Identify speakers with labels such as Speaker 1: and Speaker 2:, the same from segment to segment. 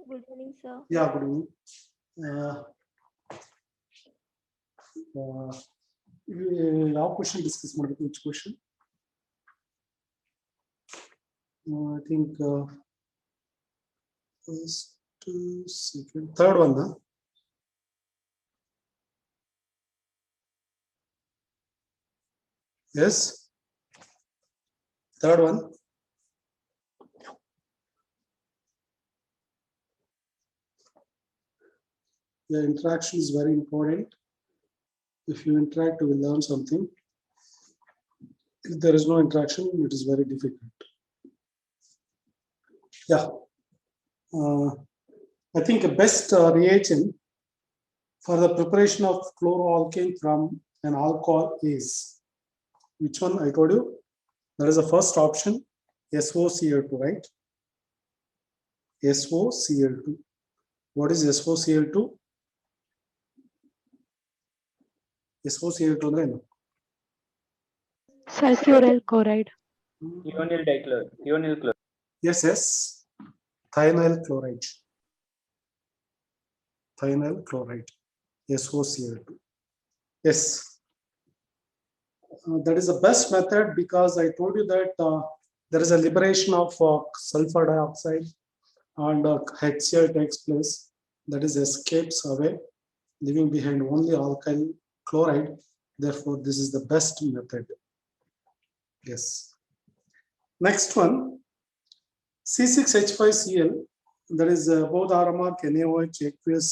Speaker 1: Good evening, sir.
Speaker 2: Yeah, good evening. ಯಾವ question discuss ಮಾಡಬೇಕು? Which question? I think first, second, third one. Yes, third one. The interaction is very important. If you interact, you will learn something. If there is no interaction, it is very difficult. Yeah. I think the best reagent for the preparation of chloroalkane from an alcohol is, which one I told you? That is the first option, SOCl2, right? SOCl2. What is SOCl2? SOCl2 ಅಂದ್ರೆ ಏನು?
Speaker 1: Sulfuryl chloride.
Speaker 3: Thionyl dichloride. Thionyl chloride.
Speaker 2: Yes, yes. Thionyl chloride. Thionyl chloride. SOCl2. Yes. That is the best method because I told you that there is a liberation of sulfur dioxide and HCl takes place. That is escapes away, leaving behind only alkyl chloride. Therefore, this is the best method. Yes. Next one, C6H5Cl. That is both RMR NaOH aqueous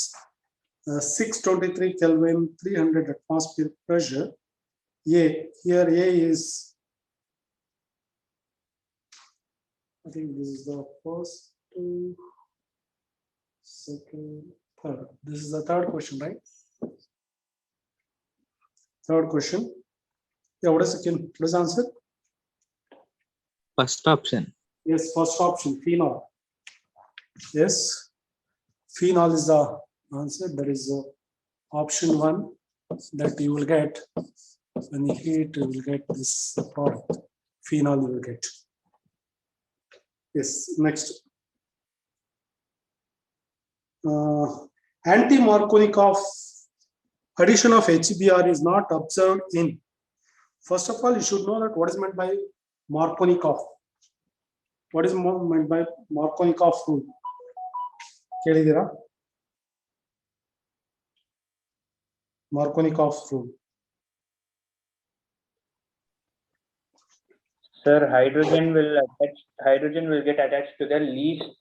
Speaker 2: 623 Kelvin, 300 atmospheric pressure. Here A is, I think this is the first, second, third. This is the third question, right? Third question. Yeah, what is second? What is the answer?
Speaker 3: First option.
Speaker 2: Yes, first option, phenol. Yes, phenol is the answer. That is option one that you will get. When you heat, you will get this product. Phenol you will get. Yes, next. Anti-Markovnikov addition of HBr is not observed in. First of all, you should know that what is meant by Markovnikov. What is meant by Markovnikov rule? ಕೇಳಿದ್ದೀರಾ? Markovnikov rule.
Speaker 3: Sir, hydrogen will get attached to the least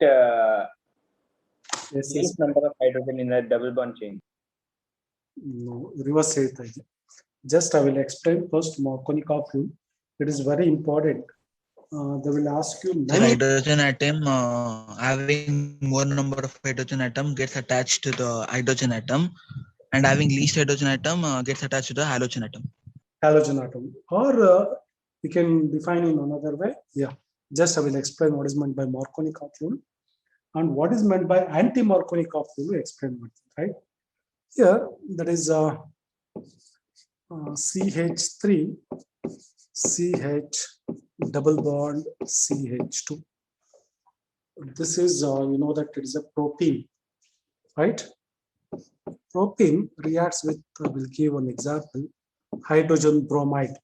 Speaker 3: number of hydrogen in a double bond chain.
Speaker 2: No, reverse ಹೇಳ್ತಾ ಇದೆ. Just I will explain first Markovnikov rule. It is very important. They will ask you
Speaker 4: the hydrogen atom having more number of hydrogen atom gets attached to the hydrogen atom, and having least hydrogen atom gets attached to the halogen atom.
Speaker 2: Halogen atom, or we can define in another way. Yeah, just I will explain what is meant by Markovnikov rule and what is meant by anti-Markovnikov rule. Explain what, right? Here that is CH3 CH double bond CH2. This is you know that it is a propene, right? Propene reacts with we'll give one example, hydrogen bromide,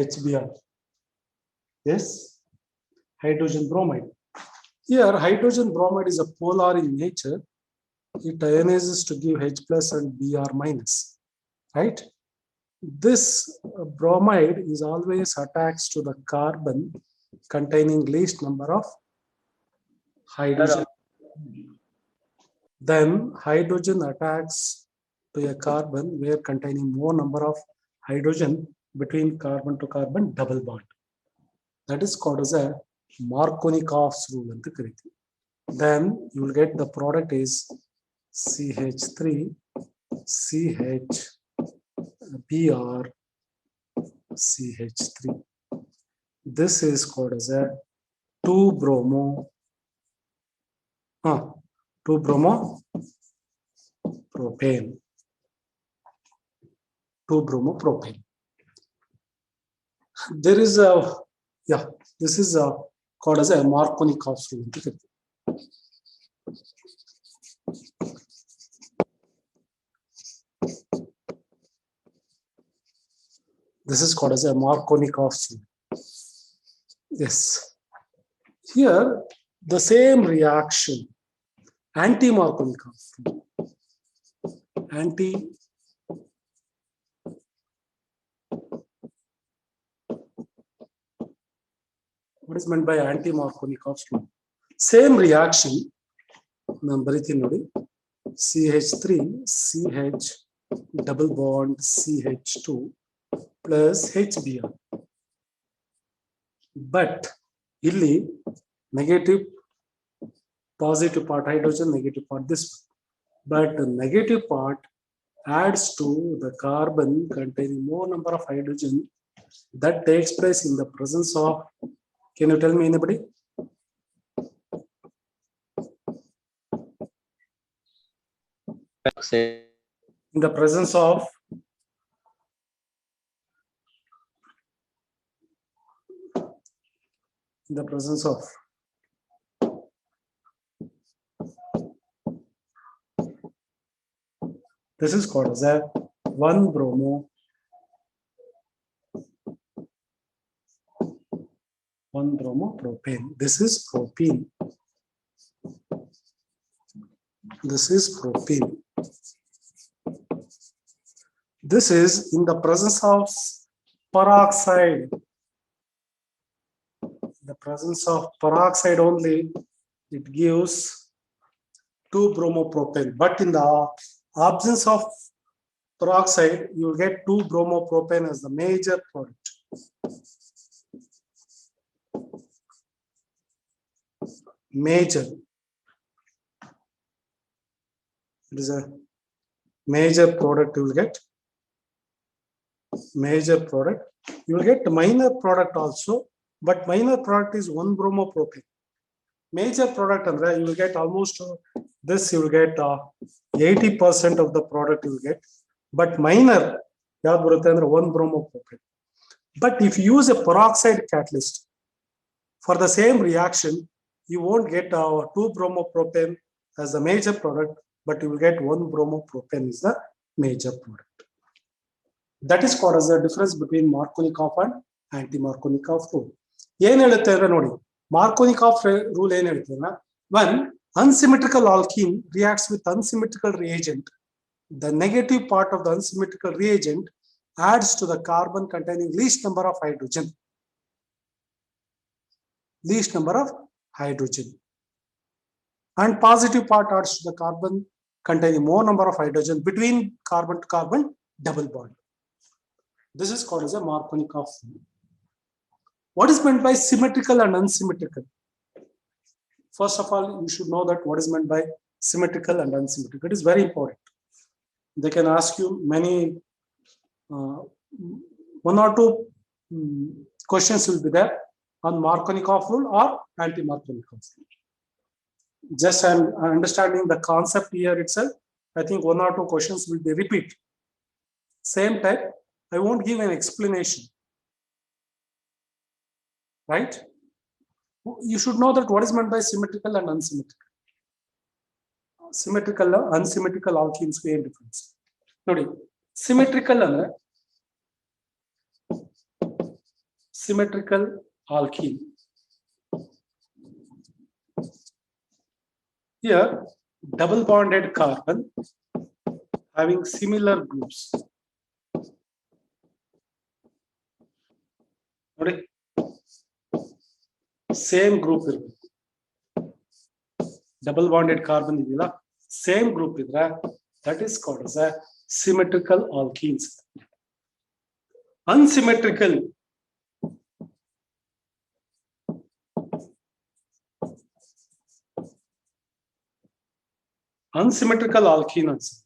Speaker 2: HBr. Yes, hydrogen bromide. Here hydrogen bromide is a polar in nature. It ionizes to give H plus and Br minus, right? This bromide is always attached to the carbon containing least number of hydrogen. Then hydrogen attacks to a carbon where containing more number of hydrogen between carbon to carbon double bond. That is called as a Markovnikov's rule. Then you will get the product is CH3 CH Br CH3. This is called as a 2-bromo 2-bromo-propane. 2-bromo-propane. There is a, this is called as a Markovnikov's rule. This is called as a Markovnikov chain. Yes. Here, the same reaction, anti-Markovnikov. What is meant by anti-Markovnikov law? Same reaction. Number CH3, CH double bond CH2 plus HBr. But illi negative, positive part hydrogen, negative part this one. But the negative part adds to the carbon containing more number of hydrogen that takes place in the presence of, can you tell me anybody? In the presence of this is called as a 1-bromo 1-bromopropane. This is propene. This is propene. This is in the presence of peroxide. The presence of peroxide only, it gives 2-bromopropane. But in the absence of peroxide, you will get 2-bromopropane as the major product. Major. It is a major product you will get. Major product. You will get minor product also, but minor product is 1-bromopropane. Major product, and you will get almost this, you will get 80% of the product you will get, but minor 1-bromopropane. But if you use a peroxide catalyst for the same reaction, you won't get 2-bromopropane as the major product, but you will get 1-bromopropane is the major product. That is called as the difference between Markovnikov and anti-Markovnikov rule. Markovnikov rule when unsymmetrical alkene reacts with unsymmetrical reagent, the negative part of the unsymmetrical reagent adds to the carbon containing least number of hydrogen. Least number of hydrogen. And positive part adds to the carbon containing more number of hydrogen between carbon to carbon double bond. This is called as a Markovnikov rule. What is meant by symmetrical and unsymmetrical? First of all, you should know that what is meant by symmetrical and unsymmetrical. It is very important. They can ask you many, 1 or 2 questions will be there on Markovnikov rule or anti-Markovnikov rule. Just I'm understanding the concept here itself. I think 1 or 2 questions will be repeat. Same type. I won't give an explanation. Right? You should know that what is meant by symmetrical and unsymmetrical. Symmetrical and unsymmetrical alkenes main difference. Nodi, symmetrical alkene. Here, double bonded carbon having similar groups. Nodi, same group. Double bonded carbon idilla, same group idra, that is called as a symmetrical alkenes. Unsymmetrical. Unsymmetrical alkenes,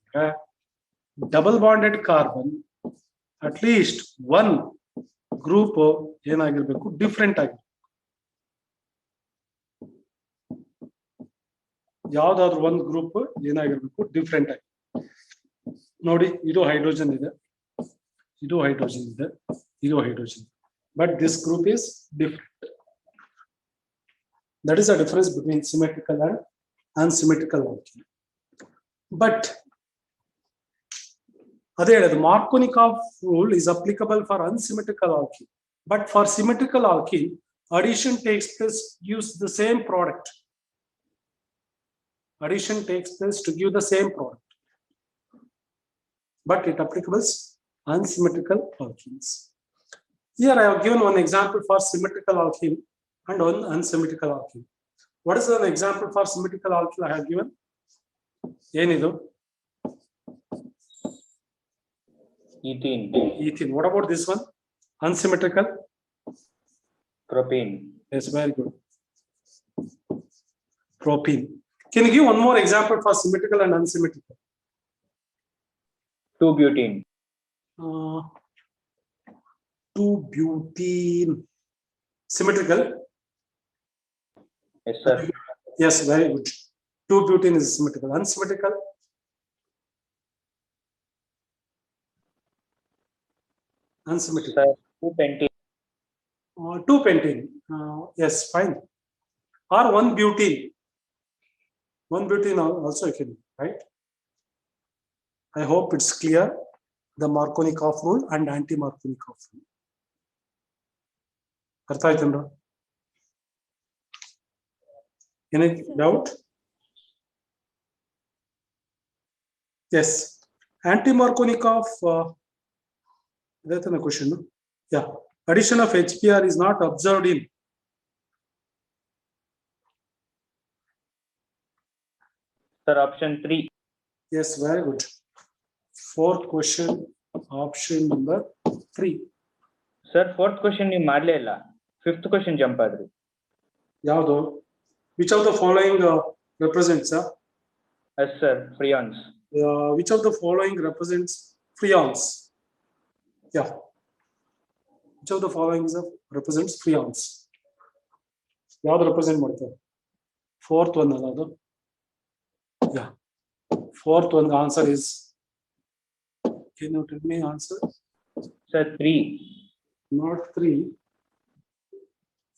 Speaker 2: double bonded carbon, at least one group different. ಯಾವ್ದಾದ್ರು ಒಂದು group ಏನಾಗಿರಬೇಕು different ಆಗಿ ನೋಡಿ ಇದು hydrogen ಇದೆ ಇದು hydrogen ಇದೆ ಇದು hydrogen but this group is different that is the difference between symmetrical and ಅನ್ಸಿಮೆಟ್ರಿಕಲ್ alkene. But ಅದೇ ಹೇಳಿದ್ದು Markovnikov rule is applicable for unsymmetrical alkene, but for symmetrical alkene addition takes place gives the same product. Addition takes place to give the same product, but it applicable unsymmetrical alkenes. Here I have given one example for symmetrical alkene and one unsymmetrical alkene. What is an example for symmetrical alkene I have given? Enidu?
Speaker 3: Ethene.
Speaker 2: Ethene. What about this one? Unsymmetrical?
Speaker 3: Propane.
Speaker 2: Yes, very good. Propene. Can you give one more example for symmetrical and unsymmetrical?
Speaker 3: 2-butene.
Speaker 2: 2-butene. Symmetrical?
Speaker 3: Yes, sir.
Speaker 2: Yes, very good. 2-butene is symmetrical. Unsymmetrical? Unsymmetrical.
Speaker 3: Sir, 2-pentene.
Speaker 2: 2-pentene. Yes, fine. Or 1-butene. 1-butene also you can, right? I hope it's clear. The Markovnikov rule and anti-Markovnikov rule. ಅರ್ಥ ಆಯ್ತೇನ್ರ? Any doubt? Yes. Anti-Markovnikov, that's the question. Yeah. Addition of HBr is not observed in.
Speaker 3: Sir, option 3.
Speaker 2: Yes, very good. Fourth question, option number 3.
Speaker 3: Sir, fourth question ನೀವು ಮಾಡ್ಲೇ ಇಲ್ಲ. Fifth question jump ಆದ್ರಿ.
Speaker 2: ಯಾವುದು? Which of the following represents?
Speaker 3: Yes, sir. Freons.
Speaker 2: Which of the following represents freons? Yeah. Which of the following represents freons? ಯಾವ್ದು represent ಮಾಡ್ತಾರೆ? Fourth one ಅಲ್ಲ ಅದು? Yeah. Fourth one, the answer is, can you tell me answer?
Speaker 3: Sir, 3.
Speaker 2: Not 3.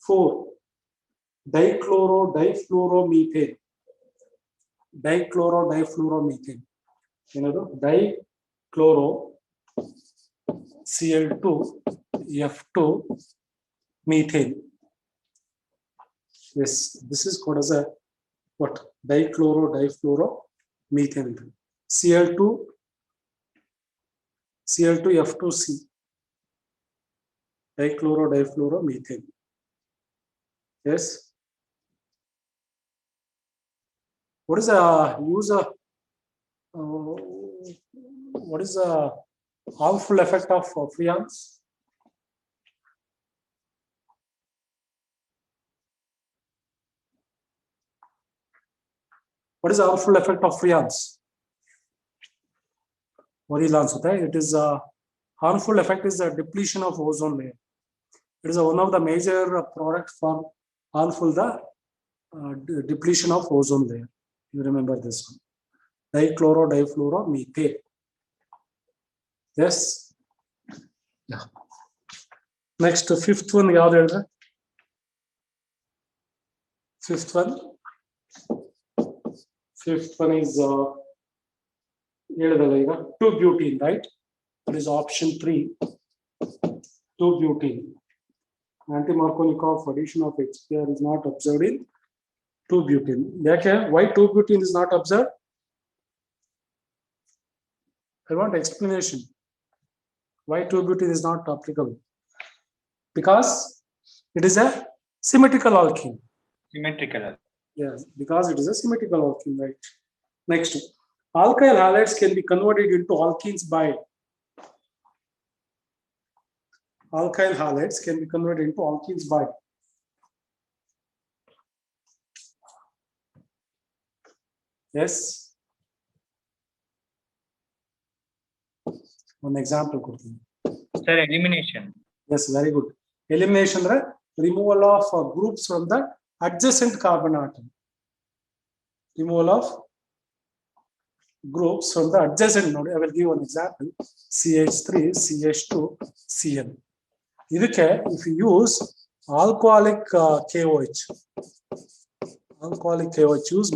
Speaker 2: 4. Dichloro-difluoromethane. Dichloro-difluoromethane. ಏನದು? Dichloro Cl2 F2 methane. Yes, this is called as a what? Dichloro-difluoromethane. Cl2 F2C. Dichloro-difluoromethane. Yes. What is the use of? What is the harmful effect of freons? What is the harmful effect of freons? It is a harmful effect is the depletion of ozone layer. It is one of the major products for harmful depletion of ozone layer. You remember this one. Dichloro-difluoromethane. Yes. Yeah. Next, fifth one. Fifth one. Fifth one is 2-butene, right? That is option 3. 2-butene. Anti-Markovnikov addition of HBr is not observed in 2-butene. Why 2-butene is not observed? I want explanation. Why 2-butene is not applicable? Because it is a symmetrical alkene.
Speaker 3: Symmetrical.
Speaker 2: Yes, because it is a symmetrical alkene, right? Next, alkyl halides can be converted into alkenes by. Alkyl halides can be converted into alkenes by. Yes. One example.
Speaker 3: Sir, elimination.
Speaker 2: Yes, very good. Elimination, right? Removal of groups from the adjacent carbon atom. Removal of groups from the adjacent node. I will give one example. CH3, CH2, Cn. If you use alcoholic KOH, use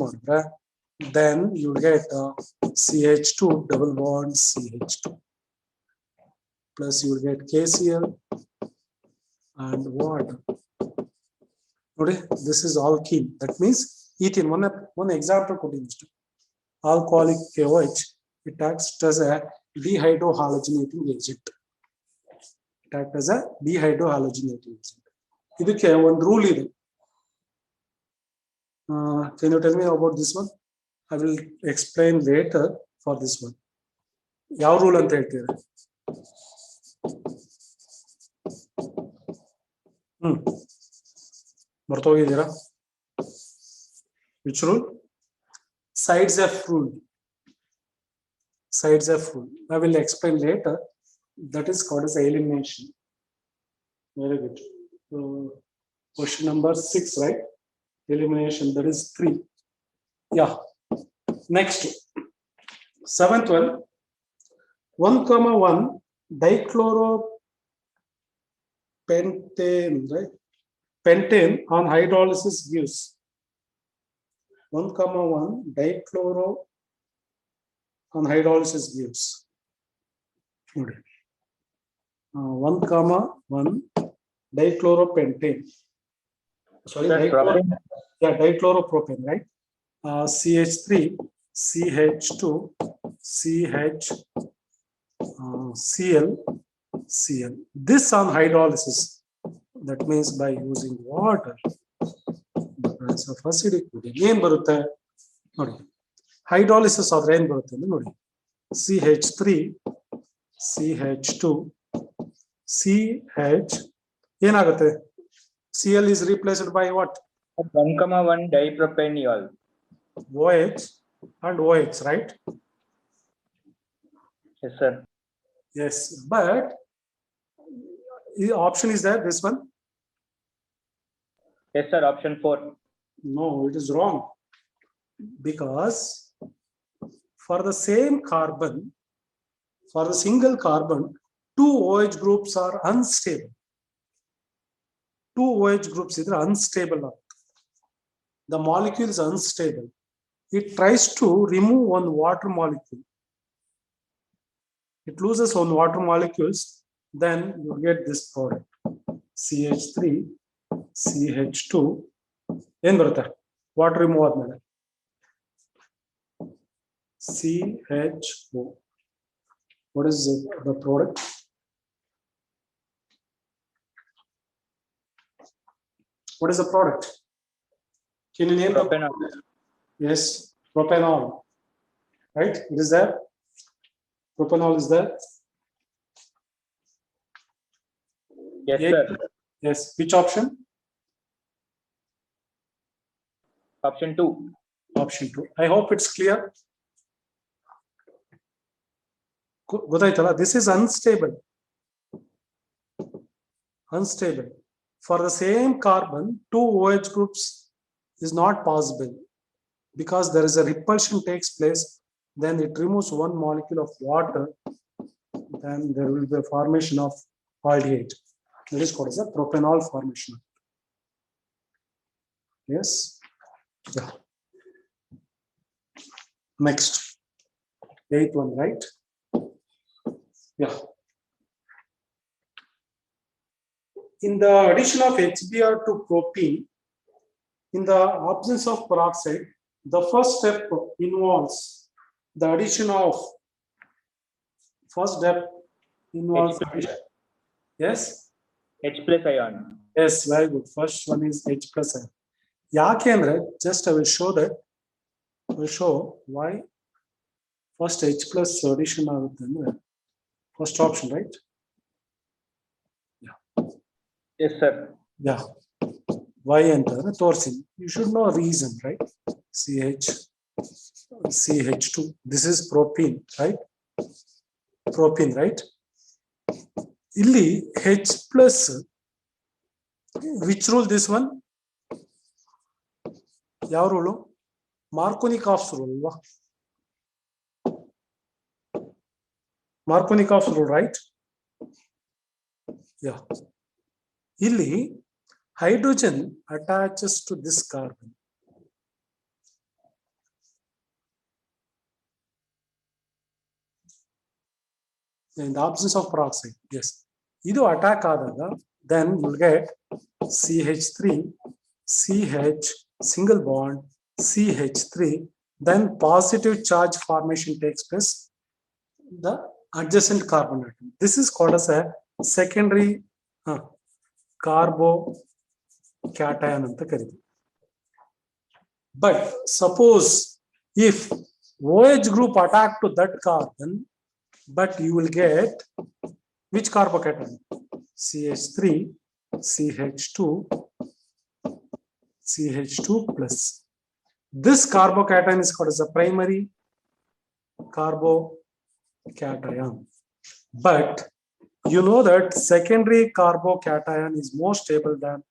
Speaker 2: then you get CH2 double bond CH2. plus you will get KCl and water. Okay, this is alkene. That means ethene. One example could be alcoholic KOH. It acts as a dehydrohalogenating agent. It acts as a dehydrohalogenating agent. ಇದಕ್ಕೆ ಒಂದು rule ಇದೆ. Can you tell me about this one? I will explain later for this one. ಯಾವ rule ಅಂತ ಹೇಳ್ತೀರಾ? ಮರ್ತೋಗಿದ್ದೀರಾ? Which rule? Sides F rule. Sides F rule. I will explain later. That is called as elimination. Very good. So, question number 6, right? Elimination, that is 3. Yeah. Next, 7th one. 1,1 dichloropentane, right? Pentane on hydrolysis gives 1,1 dichloro on hydrolysis gives 1,1 dichloropentane. Sorry, dichloropropane, right? CH3, CH2, CH, Cl, Cl. This on hydrolysis. That means by using water, the presence of acidic ಏನು ಬರುತ್ತೆ ನೋಡಿ, hydrolysis ಆದ್ರೆ ಏನು ಬರುತ್ತೆ ಅಂದ್ರೆ ನೋಡಿ, CH3, CH2, CH ಏನಾಗುತ್ತೆ? Cl is replaced by what?
Speaker 3: 1,1 dipropaneol.
Speaker 2: OH and OH, right?
Speaker 3: Yes, sir.
Speaker 2: Yes, but the option is there, this one?
Speaker 3: Yes, sir. Option 4.
Speaker 2: No, it is wrong. Because for the same carbon, for the single carbon, 2 OH groups are unstable. 2 OH groups are unstable. The molecule is unstable. It tries to remove one water molecule. It loses one water molecules, then you get this product. CH3, CH2, ಏನು ಬರುತ್ತೆ? Water remove ಆದ್ಮೇಲೆ CHO. What is the product? What is the product? Can you name the
Speaker 3: Propanol.
Speaker 2: Yes, propanol. Right? It is there. Propanol is there.
Speaker 3: Yes,
Speaker 2: Yeah.
Speaker 3: sir.
Speaker 2: Yes. Which option?
Speaker 3: Option 2.
Speaker 2: Option 2. I hope it's clear. ಗೊತ್ತಾಯ್ತಲ್ಲ? This is unstable. Unstable. For the same carbon, 2 OH groups is not possible because there is a repulsion takes place. Then it removes one molecule of water. Then there will be a formation of aldehyde. That is called as a propanol formation. Yes. Yeah. Next, 8th one, right? Yeah. In the addition of HBr to propene, in the absence of peroxide, the first step involves the addition of yes.
Speaker 3: H plus ion.
Speaker 2: Yes, very good. First one is H plus ion. ಯಾಕೆ ಅಂದ್ರೆ just I will show that. I will show why first H plus addition ಆಗುತ್ತೆ ಅಂದ್ರೆ first option, right? Yeah.
Speaker 3: Yes, sir.
Speaker 2: Yeah. Why ಅಂತಂದ್ರೆ ತೋರಿಸ್ತೀನಿ. You should know reason, right? CH2. This is propene, right? Propene, right? ಇಲ್ಲಿ H plus, which rule this one? ಯಾವ rule? Markovnikov rule ಅಲ್ವಾ? Markovnikov rule, right? Yeah. ಇಲ್ಲಿ hydrogen attaches to this carbon. in the absence of peroxide. Yes. Idu attack adaga, then you'll get CH3, CH, single bond, CH3, then positive charge formation takes place, the adjacent carbon atom. This is called as a secondary carbocation anta kariti. But suppose if OH group attack to that carbon, but you will get which carbocation? CH3, CH2, CH2 plus. This carbocation is called as a primary carbocation. But you know that secondary carbocation is more stable than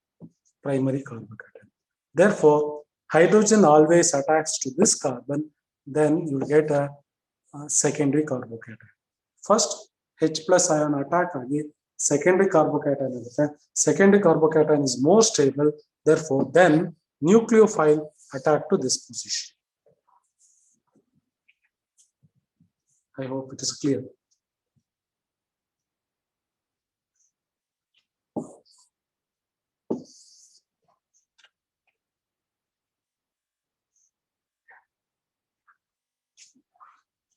Speaker 2: primary carbocation. Therefore, hydrogen always attacks to this carbon, then you will get a secondary carbocation. First, H plus ion attack again, secondary carbocation. Secondary carbocation is more stable, therefore, then nucleophile attack to this position. I hope it is clear.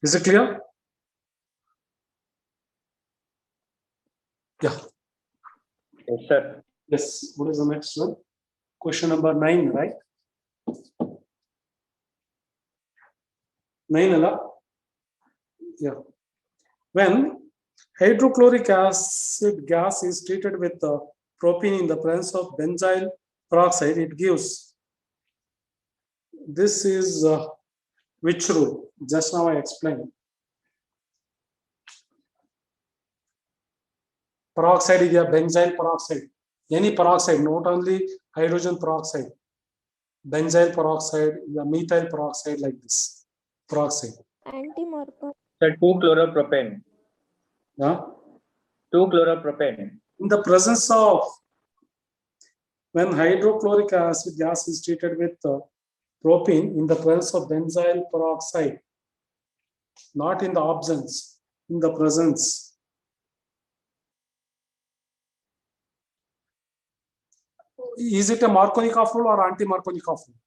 Speaker 2: Is it clear? Yeah.
Speaker 3: Yes, sir.
Speaker 2: Yes. What is the next one? Question number 9, right? 9, Allah? Yeah. When hydrochloric acid gas is treated with propene in the presence of benzyl peroxide, it gives. This is which rule? Just now I explained. Peroxide is a benzyl peroxide. Any peroxide, not only hydrogen peroxide, benzyl peroxide, the methyl peroxide, like this peroxide.
Speaker 1: Anti-Markov.
Speaker 3: Sir, 2-chloropropane.
Speaker 2: Yeah.
Speaker 3: 2-chloropropane.
Speaker 2: In the presence of, when hydrochloric acid gas is treated with propene in the presence of benzyl peroxide, not in the absence, in the presence. Is it a Markovnikov rule or anti-Markovnikov rule?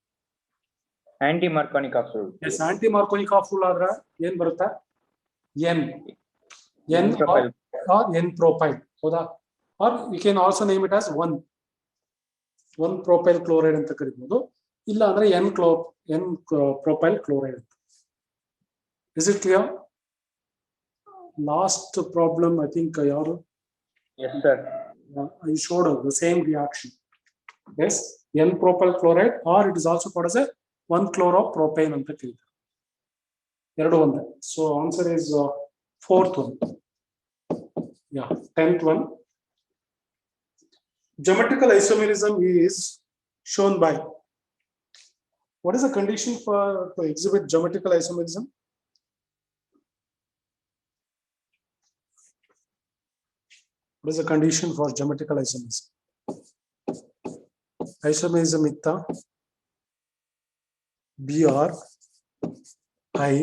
Speaker 3: Anti-Markovnikov rule.
Speaker 2: Yes, anti-Markovnikov rule adra yen barutta N
Speaker 3: Propyl.
Speaker 2: or N propyl. Or you can also name it as 1 propyl chloride anta karibodu. Illa andre N propyl chloride. Is it clear? Last problem, I think,
Speaker 3: Yes, sir.
Speaker 2: I showed the same reaction. Yes, N propyl chloride, or it is also called as a 1-chloropropane anta kariತಾರೆ. ಎರಡು ಒಂದೇ. So answer is fourth one. Yeah, 10th one. Geometrical isomerism is shown by. What is the condition to exhibit geometrical isomerism? What is the condition for geometrical isomerism? Isomerism itta Br I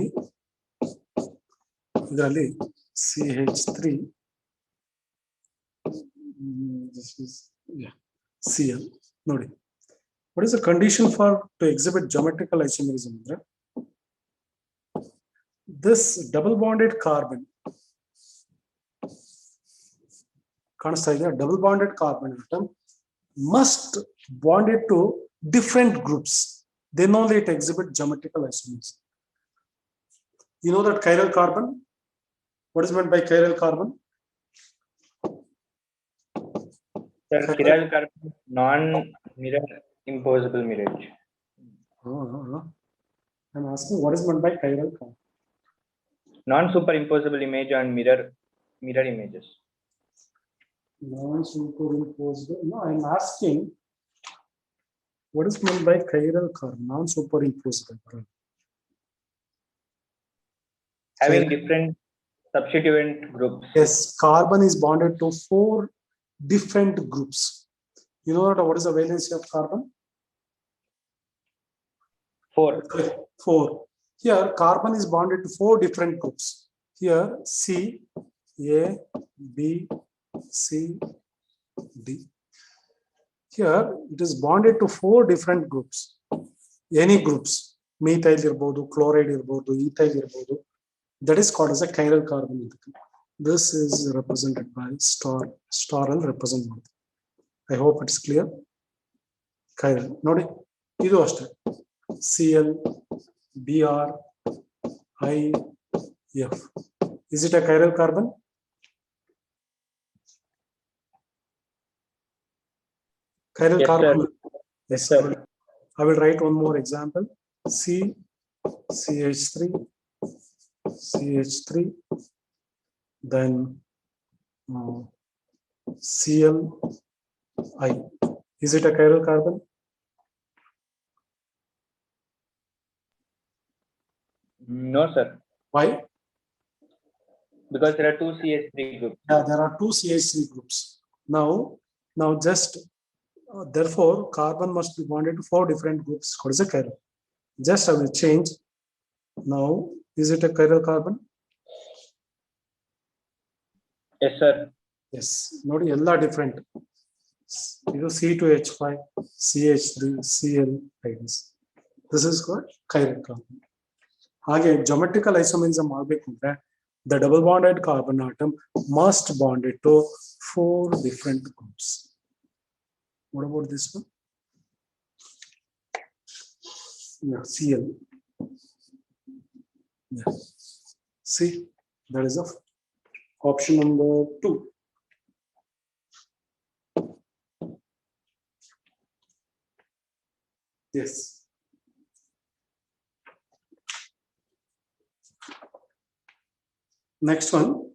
Speaker 2: idರಲ್ಲಿ CH3 this is Cl. ನೋಡಿ. What is the condition for to exhibit geometrical isomerism? This double bonded carbon ಕಾಣಿಸ್ತಾ ಇದೆಯಾ? Double bonded carbon atom must bond it to different groups. Then only it exhibits geometrical isomerism. You know that chiral carbon? What is meant by chiral carbon?
Speaker 3: Sir, chiral carbon, non-mirror imposable mirrage.
Speaker 2: I'm asking what is meant by chiral carbon?
Speaker 3: Non-superimposable image on mirror images.
Speaker 2: Non-superimposable. No, I'm asking what is meant by chiral carbon? Non-superimposable.
Speaker 3: Having different substituent groups.
Speaker 2: Yes, carbon is bonded to 4 different groups. You know what is the valency of carbon?
Speaker 3: 4.
Speaker 2: 4. Here, carbon is bonded to 4 different groups. Here, C A, B, C, D. Here it is bonded to 4 different groups. Any groups, methyl irbodu, chloride irbodu, ethyl irbodu. That is called as a chiral carbon. This is represented by star and represented. I hope it's clear. Chiral. Nodi, idu ashte. Cl, Br, I, F. Is it a chiral carbon? Chiral
Speaker 3: Yes,
Speaker 2: carbon.
Speaker 3: sir.
Speaker 2: Yes,
Speaker 3: Sir.
Speaker 2: I will write one more example. C, CH3, CH3, then Cl, I. Is it a chiral carbon?
Speaker 3: No, sir.
Speaker 2: Why?
Speaker 3: Because there are 2 CH3 groups.
Speaker 2: Yeah, there are 2 CH3 groups. Now just therefore carbon must be bonded to 4 different groups. What is a chiral? Just I will change. Now, is it a chiral carbon?
Speaker 3: Yes, sir.
Speaker 2: Yes. Not all different. C2H5, CH3, Cl, this. This is called chiral carbon. Again, geometrical isomerism the double bonded carbon atom must bond it to 4 different groups. What about this one? Yeah, Cl. Yeah. See, that is of option number 2. Yes. Next one,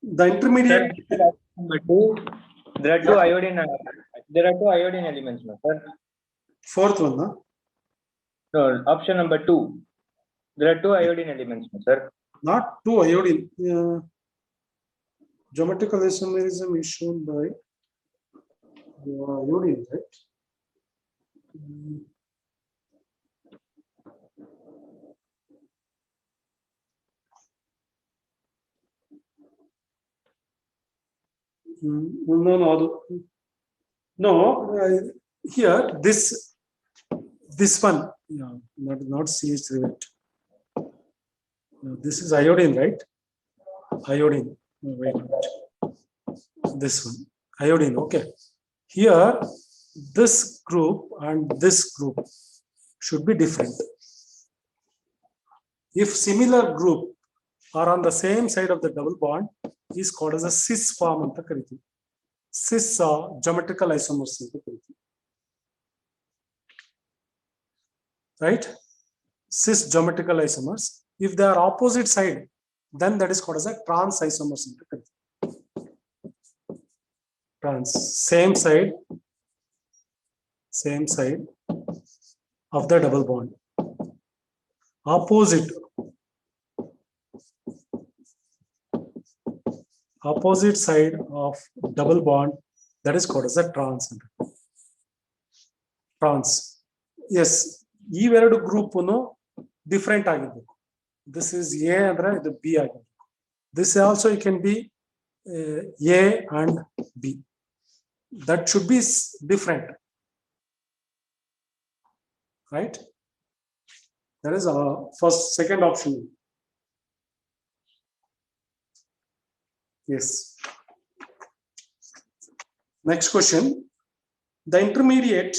Speaker 2: the intermediate.
Speaker 3: Sir, number 2, there are 2 iodine. There are 2 iodine elements, no, sir.
Speaker 2: 4th one, huh?
Speaker 3: No, option number 2. There are 2 iodine elements, no, sir.
Speaker 2: Not 2 iodine. Geometrical isomerism is shown by iodine, right? No. Here, this one, not CH3. This is iodine, right? Iodine. No, wait. This one, iodine. Okay. Here, this group and this group should be different. If similar group are on the same side of the double bond, is called as a cis form. Cis geometrical isomers. Right? Cis geometrical isomers. If they are opposite side, then that is called as a trans isomers. Trans, same side of the double bond. Opposite side of double bond, that is called as a trans. Trans. Yes, ಈ ಎರಡು group different ಆಗಿರಬೇಕು. This is A ಅಂದ್ರೆ ಇದು B ಆಗಿರಬೇಕು. This also it can be A and B. That should be different. Right? That is our second option. Yes. Next question. The intermediate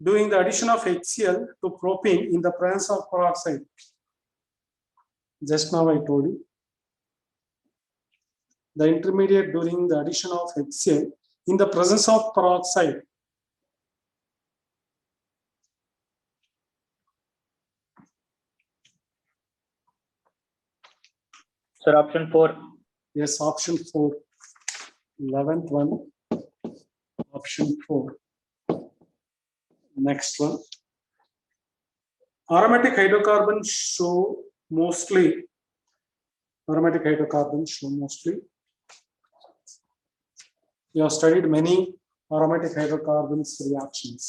Speaker 2: doing the addition of HCl to propane in the presence of peroxide. Just now I told you. The intermediate during the addition of HCl in the presence of peroxide.
Speaker 3: Sir, option 4.
Speaker 2: Yes, option 4. 11th one. Option 4. Next one. Aromatic hydrocarbons show mostly. You have studied many aromatic hydrocarbons reactions.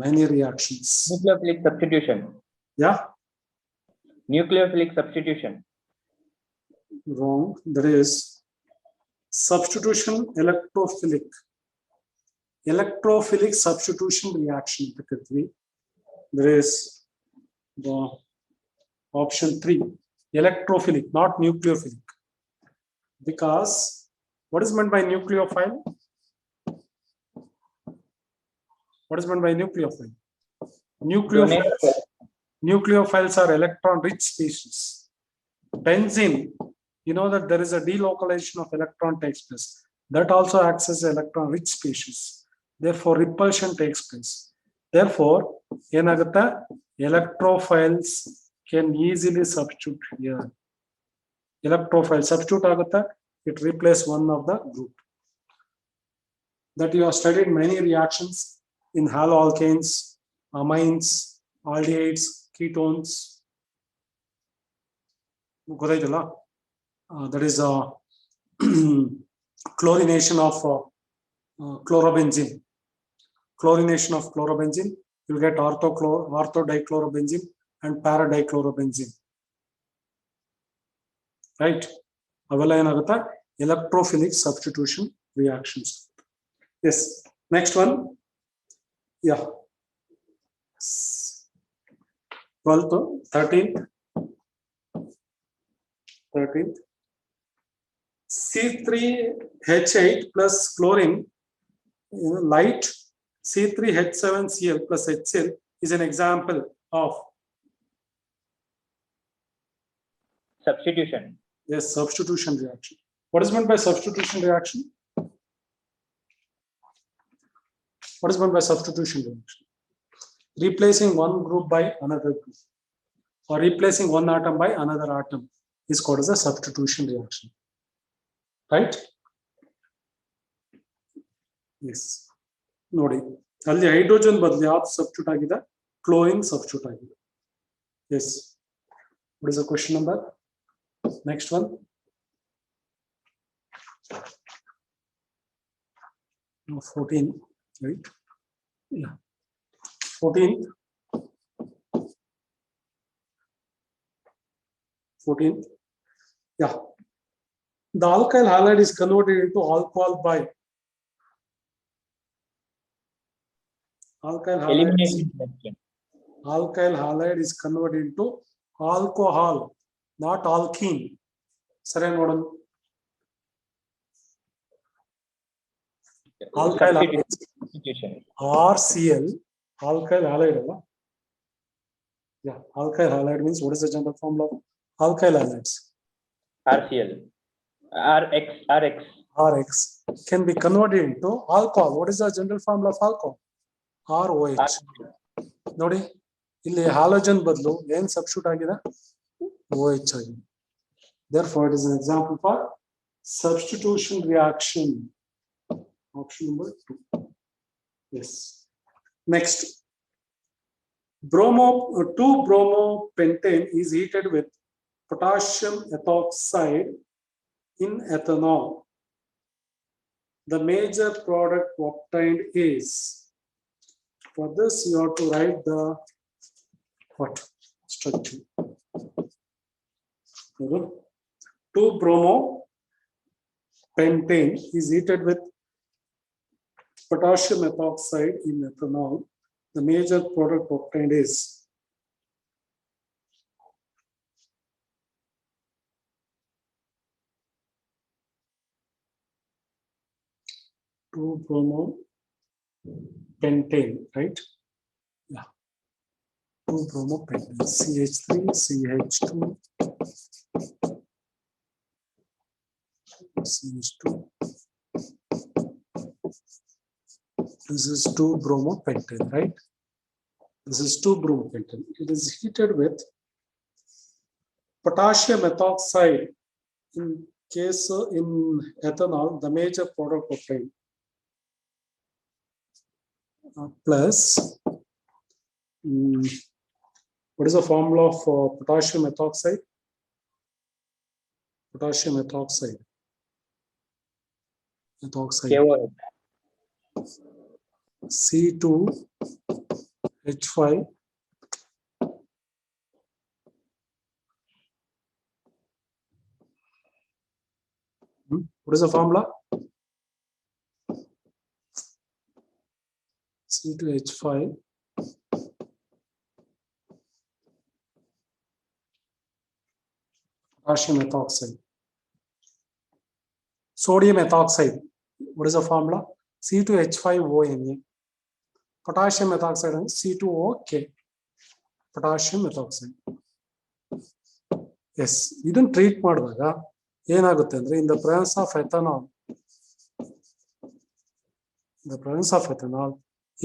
Speaker 2: Many reactions.
Speaker 3: Nucleophilic substitution.
Speaker 2: Yeah.
Speaker 3: Nucleophilic substitution.
Speaker 2: Wrong. There is substitution electrophilic. Electrophilic substitution reaction. There is the option 3. Electrophilic, not nucleophilic. Because what is meant by nucleophile? What is meant by nucleophile? Nucleophiles are electron-rich species. Benzene, you know that there is a delocalization of electron takes place. That also acts as electron-rich species. Therefore, repulsion takes place. Therefore, electrophiles can easily substitute here. Electrophile substitute agata, it replaces one of the group. That you have studied many reactions in haloalkanes, amines, aldehydes, ketones. That is a chlorination of chlorobenzene. Chlorination of chlorobenzene, you get orthodichlorobenzene and paradichlorobenzene. Right? Electrophilic substitution reactions. Yes. Next one. Yeah. 12th, 13th. C3H8 plus chlorine, light C3H7Cl plus HCl is an example of
Speaker 3: substitution.
Speaker 2: Yes, substitution reaction. What is meant by substitution reaction? What is meant by substitution reaction? Replacing one group by another group, or replacing one atom by another atom is called as a substitution reaction. Right? Yes. Nodi. Ali hydrogen badli yaad substitute agida, chlorine substitute agida. Yes. What is the question number? Next one. No, 14, right? Yeah. 14th. 14th. Yeah. The alkyl halide is converted into alcohol by alkyl halide is converted into alcohol, not alkene. Alkyl halide, RCl, alkyl halide. Yeah, alkyl halide means what is the general formula of alkyl halides?
Speaker 3: RCl.
Speaker 2: RX can be converted into alcohol. What is the general formula of alcohol? ROH. Nodi, illi halogen badlu ಏನು substitute ಆಗಿದೆ? OH ಆಗಿದೆ. Therefore, it is an example for substitution reaction. Option number 2. Yes. Next. 2-bromopentane is heated with potassium ethoxide in ethanol. The major product obtained is. For this, you have to write the what structure. 2-bromopentane is heated with potassium ethoxide in ethanol. The major product obtained is 2-bromopentane, right? Yeah. 2-bromopentane, CH3, CH2, CH2. This is 2-bromopentane, right? This is 2-bromopentane. It is heated with potassium ethoxide. In case in ethanol, the major product obtained. Plus, what is the formula of potassium ethoxide? Potassium ethoxide.
Speaker 3: KOH.
Speaker 2: C2H5 What is the formula? C2H5 potassium methoxide. Sodium methoxide. What is the formula? C2H5ONA. Potassium methoxide and C2OK. Potassium methoxide. Yes, you don't treat ಮಾಡಿದಾಗ ಏನಾಗುತ್ತೆ ಅಂದ್ರೆ in the presence of ethanol,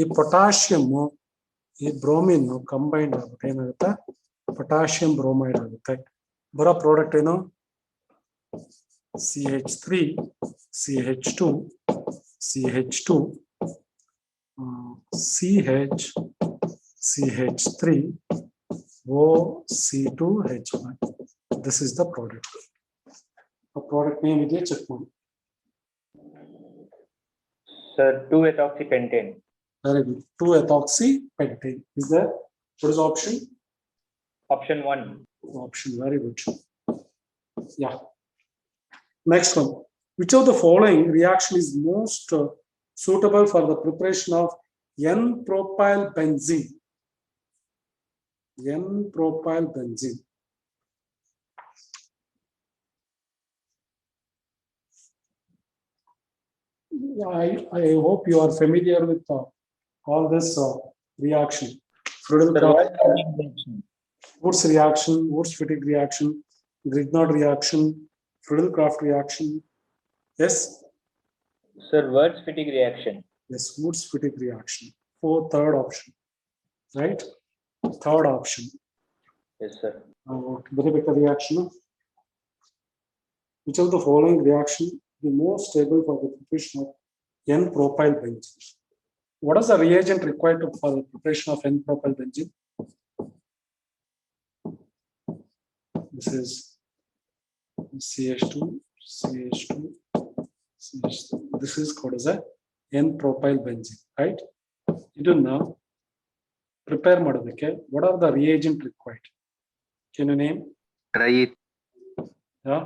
Speaker 2: ಈ potassium ಈ bromine combined ಆಗುತ್ತೆ ಏನಾಗುತ್ತೆ potassium bromide ಆಗುತ್ತೆ. ಬರೋ product ಏನು CH3 CH2 CH2 CH CH3 OC2H1. This is the product. The product name is check one.
Speaker 3: Sir, 2-ethoxypentane.
Speaker 2: Very good. 2-ethoxypentane. Is there? What is the option?
Speaker 3: Option 1.
Speaker 2: Option. Very good. Yeah. Next one. Which of the following reaction is most suitable for the preparation of N-propyl benzene? N-propyl benzene. I hope you are familiar with all this reaction. Wurtz reaction, Wurtz-Fittig reaction, Grignard reaction, Friedel-Crafts reaction. Yes?
Speaker 3: Sir, Wurtz-Fittig reaction.
Speaker 2: Yes, Wurtz-Fittig reaction. Third option. Right? Third option.
Speaker 3: Yes, sir.
Speaker 2: Very big reaction. Which of the following reaction is most stable for the preparation of N-propyl benzene? What is the reagent required for the preparation of N-propyl benzene? This is CH2, CH2, CH2. This is called as a N-propyl benzene, right? You do now prepare madadike. What are the reagent required? Can you name?
Speaker 5: Try it.
Speaker 2: Yeah.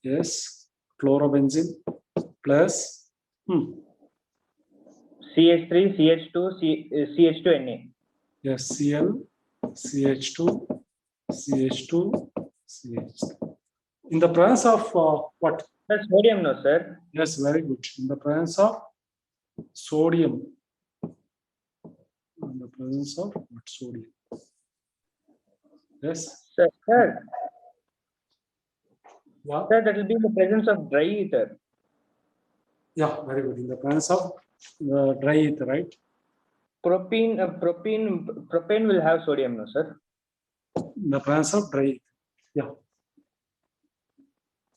Speaker 2: Yes. Chlorobenzene plus
Speaker 3: CH3, CH2, CH2Na.
Speaker 2: yes, Cl, CH2, CH2, CH2. In the presence of what?
Speaker 3: That's sodium, no, sir.
Speaker 2: Yes, very good. In the presence of sodium. In the presence of what? Sodium. Yes.
Speaker 3: Sir,
Speaker 2: Yeah.
Speaker 3: sir, that will be in the presence of dry ether.
Speaker 2: Yeah, very good. In the presence of dry ether, right?
Speaker 3: Propane will have sodium, no, sir.
Speaker 2: In the presence of dry ether. Yeah.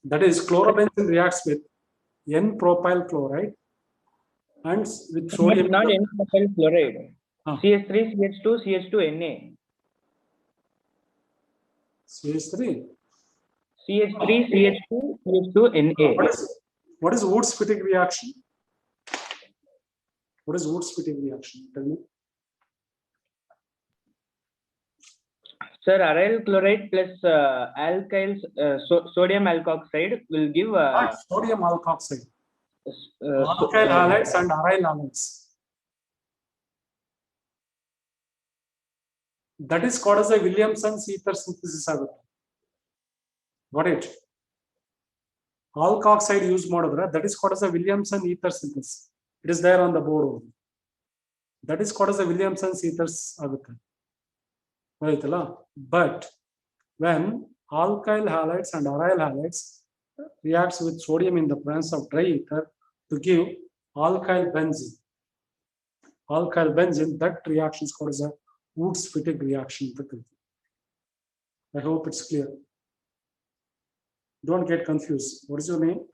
Speaker 2: That is, chlorobenzene reacts with N-propyl chloride and with sodium.
Speaker 3: Not N-propyl chloride.
Speaker 2: Huh.
Speaker 3: CH3, CH2, CH2Na.
Speaker 2: CH3.
Speaker 3: CH3, CH2, CH2Na.
Speaker 2: What is Wurtz-Fittig reaction? What is Wurtz-Fittig reaction? Tell me.
Speaker 3: Sir, aryl chloride plus alkyls, sodium alkoxide will give
Speaker 2: Not sodium alkoxide. Alkyl halides and aryl halides. That is called as a Williamson's ether synthesis. Got it? Alkoxide use model. That is called as a Williamson ether synthesis. It is there on the board only. That is called as a Williamson's ether. But when alkyl halides and aryl halides reacts with sodium in the presence of dry ether to give alkyl benzene, that reaction is called as a Wurtz-Fittig reaction. I hope it's clear. Don't get confused. What is your name?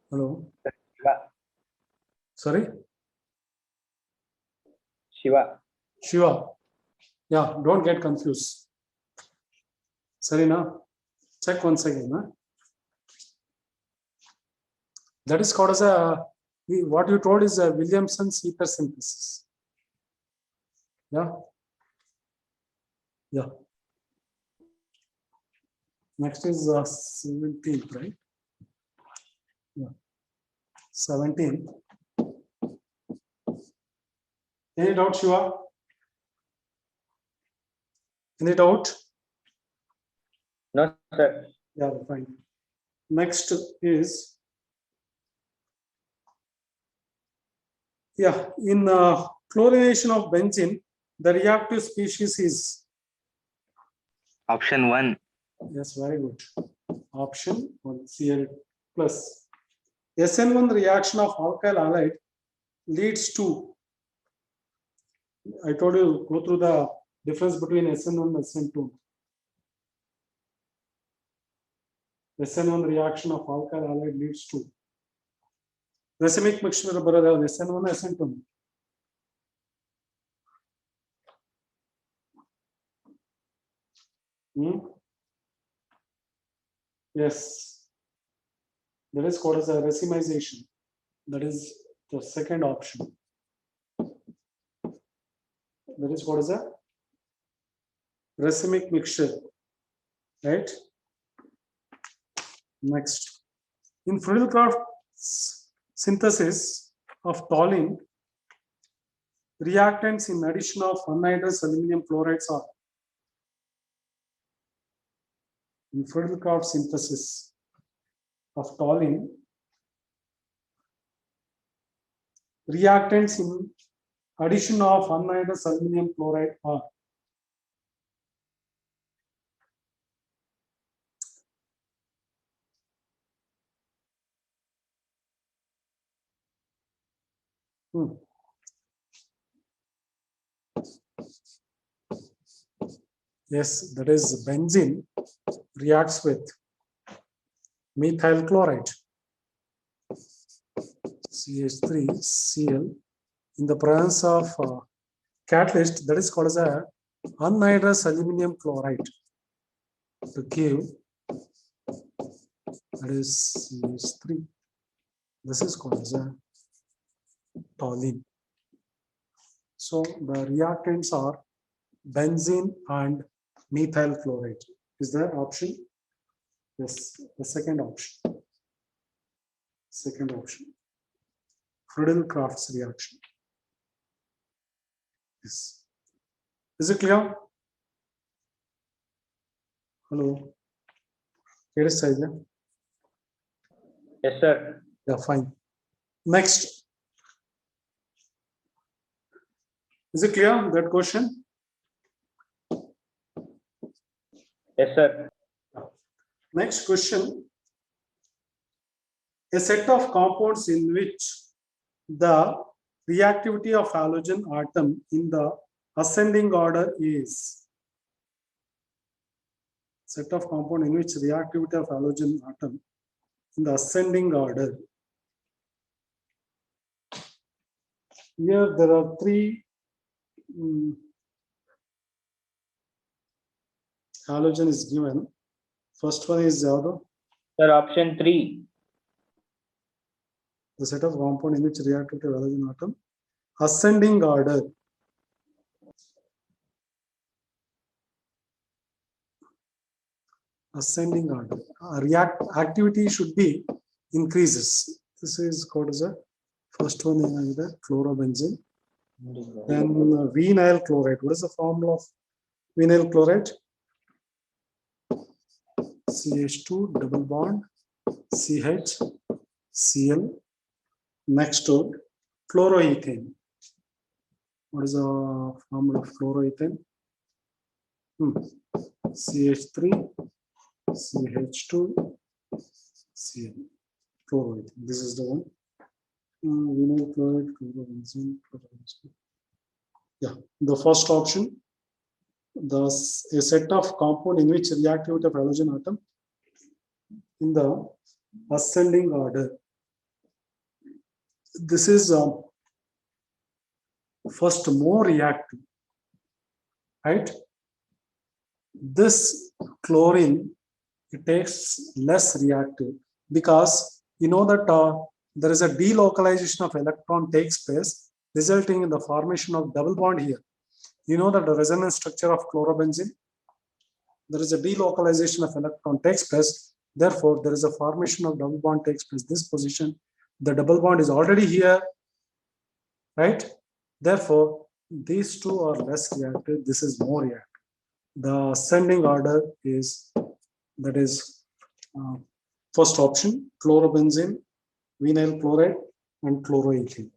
Speaker 2: Hello. Sorry.
Speaker 3: Shiva.
Speaker 2: Shiva. Yeah, don't get confused. Sarina, check once again. Huh? That is called as a, what you told is a Williamson's ether synthesis. Yeah. Yeah. Next is 17th, right? Yeah. 17th. Any doubt, Shiva? Any doubt?
Speaker 3: No, sir.
Speaker 2: Yeah, fine. Next is, yeah, in chlorination of benzene, the reactive species is,
Speaker 5: Option 1.
Speaker 2: yes, very good. Option 1, Cl plus. SN1 reaction of alkyl halide leads to, I told you, go through the difference between SN1 and SN2. SN1 reaction of alkyl halide leads to racemic mixture ಬರೋದು SN1 SN2. Yes, that is called as a racemization. That is the second option. That is called as a racemic mixture, right? Next, in Friedel-Crafts synthesis of toluene, reactants in addition of anhydrous aluminum chlorides are, in Friedel-Crafts synthesis of toluene, reactants in addition of anhydrous aluminum chloride are, yes, that is benzene reacts with methyl chloride, CH3Cl, in the presence of catalyst that is called as a anhydrous aluminum chloride to give, that is CH3. This is called as a toluene. So the reactants are benzene and methyl chloride. Is there option? Yes, the second option. Second option. Friedel-Crafts reaction. Yes. Is it clear? Hello. Here is Saida.
Speaker 3: Yes, sir.
Speaker 2: Yeah, fine. Next. Is it clear, that question?
Speaker 3: Yes, sir.
Speaker 2: Next question. A set of compounds in which the reactivity of halogen atom in the ascending order is, set of compound in which reactivity of halogen atom in the ascending order. Here there are three halogen is given. First one is
Speaker 3: Sir, option 3.
Speaker 2: the set of compound in which reactivity of halogen atom ascending order. Ascending order. Activity should be increases. This is called as a first one is the chlorobenzene. Then vinyl chloride. What is the formula of vinyl chloride? CH2 double bond CH Cl. Next to chloroethane. What is the formula of chloroethane? CH3 CH2 Cl. Chloroethane. This is the one. Vinyl chloride, chlorobenzene. Yeah, the first option. A set of compound in which reactivity of halogen atom in the ascending order. This is first more reactive, right? This chlorine, it takes less reactive because you know that there is a delocalization of electron takes place, resulting in the formation of double bond here. You know that the resonance structure of chlorobenzene, there is a delocalization of electron takes place. Therefore, there is a formation of double bond takes place. This position, the double bond is already here, right? Therefore, these two are less reactive. This is more reactive. The ascending order is, that is first option, chlorobenzene, vinyl chloride, and chloroethane.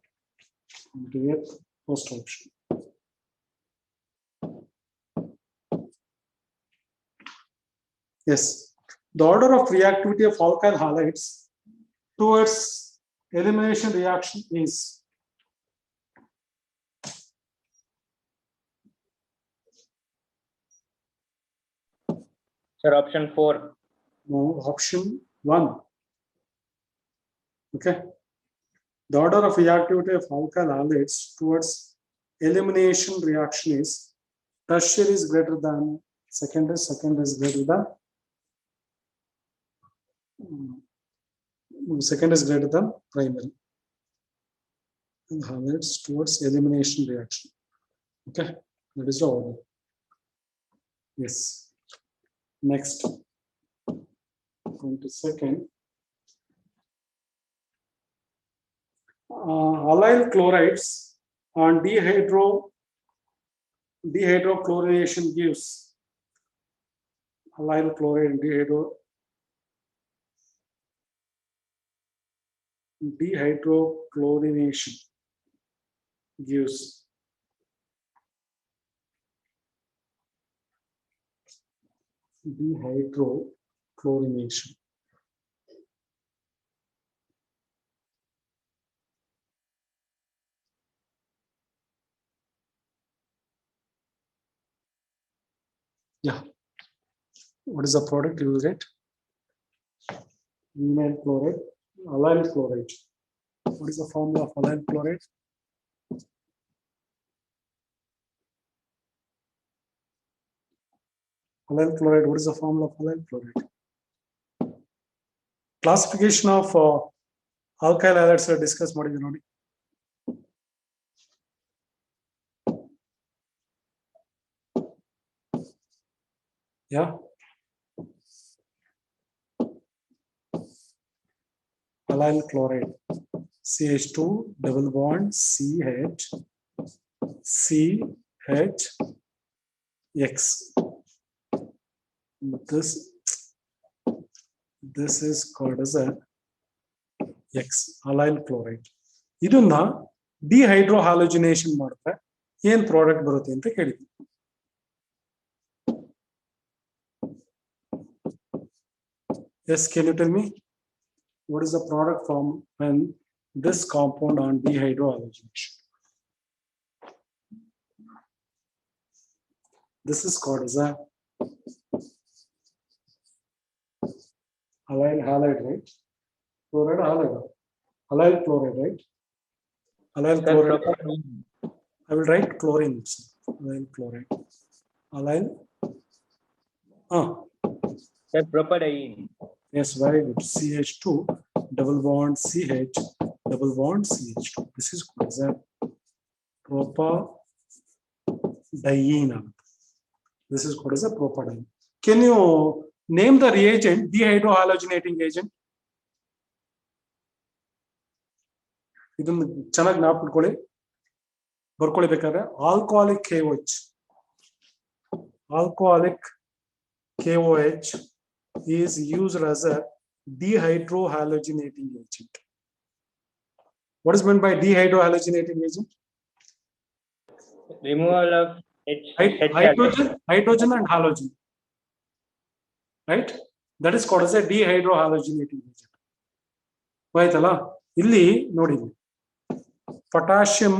Speaker 2: First option. Yes, the order of reactivity of alkyl halides towards elimination reaction is
Speaker 3: Sir, option 4.
Speaker 2: no, option 1. Okay. The order of reactivity of alkyl halides towards elimination reaction is tertiary is greater than secondary, secondary is greater than second is greater than primary. And halides towards elimination reaction. Okay, that is the order. Yes. Next, 22nd. Allyl chlorides on dehydrochlorination gives allyl chloride dehydrochlorination gives dehydrochlorination. Yeah. What is the product you will get? Vinyl chloride, allyl chloride. What is the formula of allyl chloride? Allyl chloride, what is the formula of allyl chloride? Classification of alkyl halides are discussed. What is the name? Yeah. Allyl chloride, CH2 double bond CH CH X. This is called as a X, allyl chloride. ಇದನ್ನ ಡಿಹೈಡ್ರೋಹಾಲೋಜಿನೇಷನ್ ಮಾಡಿದ್ರೆ ಏನ್ product ಬರುತ್ತೆ ಅಂತ ಕೇಳಿದ್ವಿ. Yes, can you tell me what is the product from when this compound on dehydrohalogenation? This is called as a allyl halide, right? Chloride halide. Allyl chloride, right? Allyl chloride. I will write chlorine. Allyl chloride. Allyl.
Speaker 3: Sir, propadiene.
Speaker 2: Yes, very good. CH2 double bond CH double bond CH2. This is called as a propadiene. This is called as a propadiene. Can you name the reagent, dehydrohalogenating agent? ಇದನ್ನು ಚೆನ್ನಾಗಿ ಜ್ಞಾಪಕಕೊಳ್ಳಿ, ಬರ್ಕೊಳ್ಳಬೇಕಾದ್ರೆ alcoholic KOH. Alcoholic KOH is used as a dehydrohalogenating agent. What is meant by dehydrohalogenating agent?
Speaker 3: Removal of
Speaker 2: hydrogen and halogen. Right? That is called as a dehydrohalogenating agent. Vaitala? Illi nodi. Potassium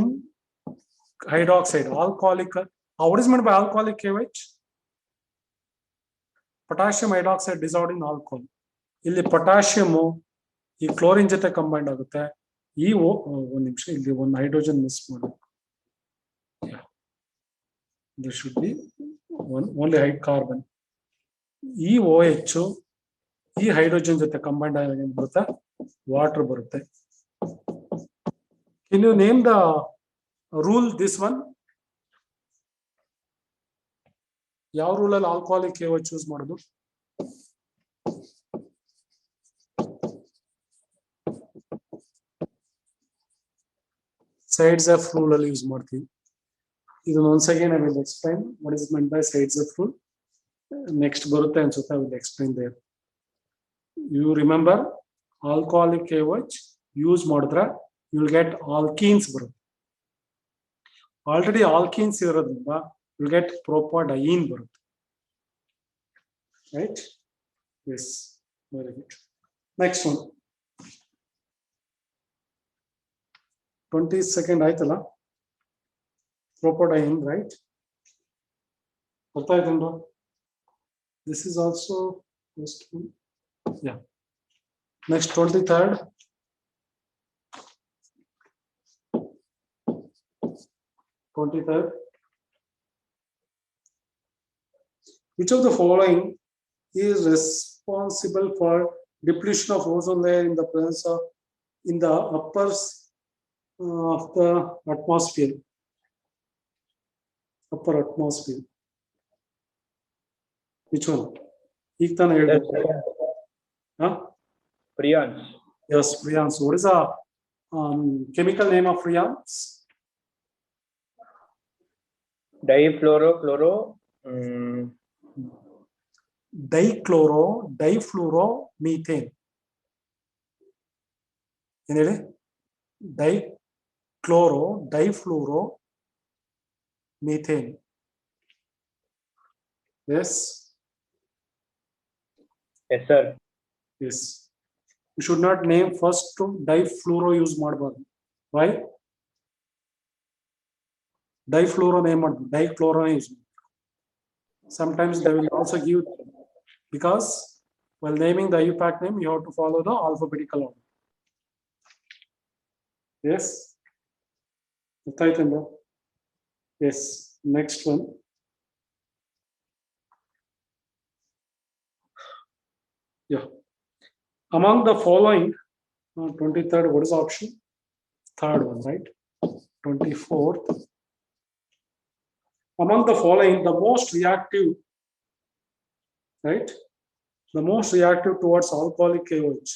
Speaker 2: hydroxide, alcoholic. What is meant by alcoholic KOH? Potassium hydroxide dissolved in alcohol. ಇಲ್ಲಿ potassium ಈ chlorine ಜೊತೆ combined ಆಗುತ್ತೆ. ಈ ಒಂದು ನಿಮಿಷ, ಇಲ್ಲಿ ಒಂದು hydrogen miss ಮಾಡಬೇಕು. There should be only carbon. ಈ OH ಈ ಹೈಡ್ರೋಜನ್ ಜೊತೆ ಕಂಬೈಂಡ್ ಆಗಿ ಏನು ಬರುತ್ತೆ? ವಾಟರ್ ಬರುತ್ತೆ. Can you name the rule this one? ಯಾವ ರೂಲಲ್ಲಿ ಆಲ್ಕೋಹಾಲಿಕ್ KOH ಯೂಸ್ ಮಾಡೋದು? Sides of rule ಅಲ್ಲಿ ಯೂಸ್ ಮಾಡ್ತೀವಿ. ಇದನ್ನ once again I will explain what is meant by sides of rule. Next ಬರುತ್ತೆ ಅನ್ಸುತ್ತೆ, I will explain there. You remember alcoholic KOH use ಮಾಡಿದ್ರೆ you will get alkenes ಬರುತ್ತೆ. Already alkenes ಇರೋದ್ರಿಂದ you will get propadiene ಬರುತ್ತೆ. Right? Yes, very good. Next one. 22nd ಆಯ್ತಲ್ಲ, propadiene, right? ಗೊತ್ತಾಯ್ತಂದ್ರ? This is also first one. Yeah. Next 23rd. 23rd. Which of the following is responsible for depletion of ozone layer in the presence of in the upper of the atmosphere? Upper atmosphere. Which one? ಈಗ ತಾನೇ ಹೇಳಿದೆ. Huh?
Speaker 3: Freons.
Speaker 2: Yes, freons. What is the chemical name of freons?
Speaker 3: Difluoro,
Speaker 2: difluoromethane. ಏನು ಹೇಳಿ? difluoromethane. Yes.
Speaker 3: Yes, sir.
Speaker 2: Yes. You should not name first to difluoro use ಮಾಡಬಾರ್ದು. Why? Difluoro name ಮಾಡಬಾರ್ದು, dichloro use. Sometimes they will also give, because while naming the IUPAC name, you have to follow the alphabetical order. Yes. Yes. Next one. Yeah. Among the following, 23rd, what is the option? Third one, right? 24th. Among the following, the most reactive, right? The most reactive towards alcoholic KOH.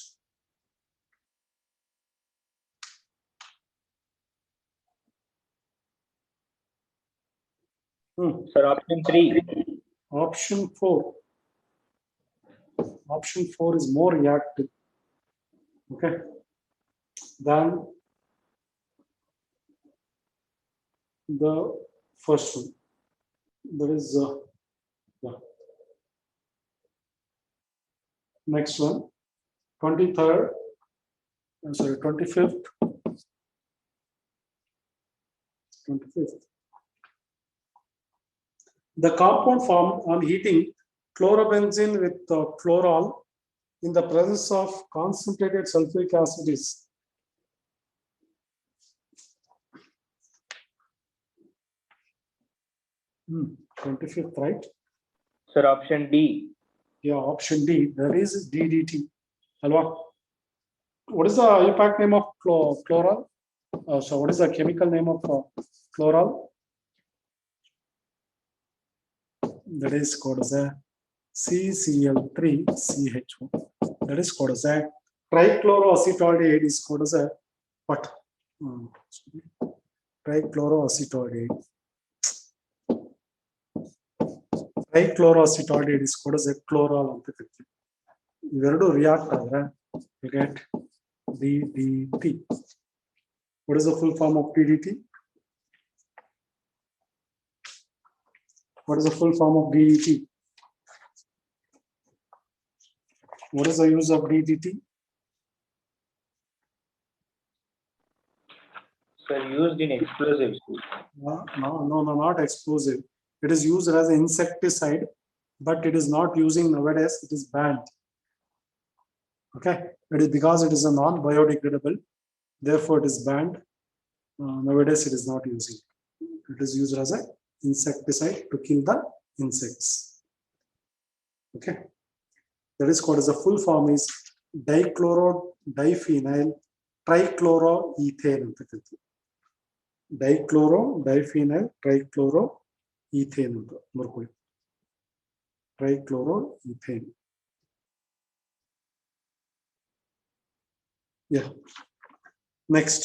Speaker 3: Sir, option 3.
Speaker 2: Option 4. Option 4 is more reactive, okay, than the first one. There is yeah. Next one, 23rd, I'm sorry, 25th. 25th. The compound formed on heating chlorobenzene with chloral in the presence of concentrated sulfuric acid is 25th, right?
Speaker 3: Sir, option D.
Speaker 2: Yeah, option D. There is DDT. Alva. What is the IUPAC name of chloral? So what is the chemical name of chloral? That is called as a CCl3CH1. That is called as a trichloroacetaldehyde. Is called as a what? Trichloroacetaldehyde. Trichloroacetaldehyde is called as a chloral. Iveredu react adre you get DDT. What is the full form of DDT? What is the full form of DDT? What is the use of DDT?
Speaker 3: Sir, used in explosives.
Speaker 2: No, not explosive. It is used as an insecticide, but it is not using nowadays. It is banned. Okay, it is because it is a non-biodegradable. Therefore, it is banned. Nowadays, it is not using. It is used as an insecticide to kill the insects. Okay, that is called as the full form is dichloro-diphenyl trichloroethane. Dichloro-diphenyl trichloroethane. trichloroethane. Yeah. Next.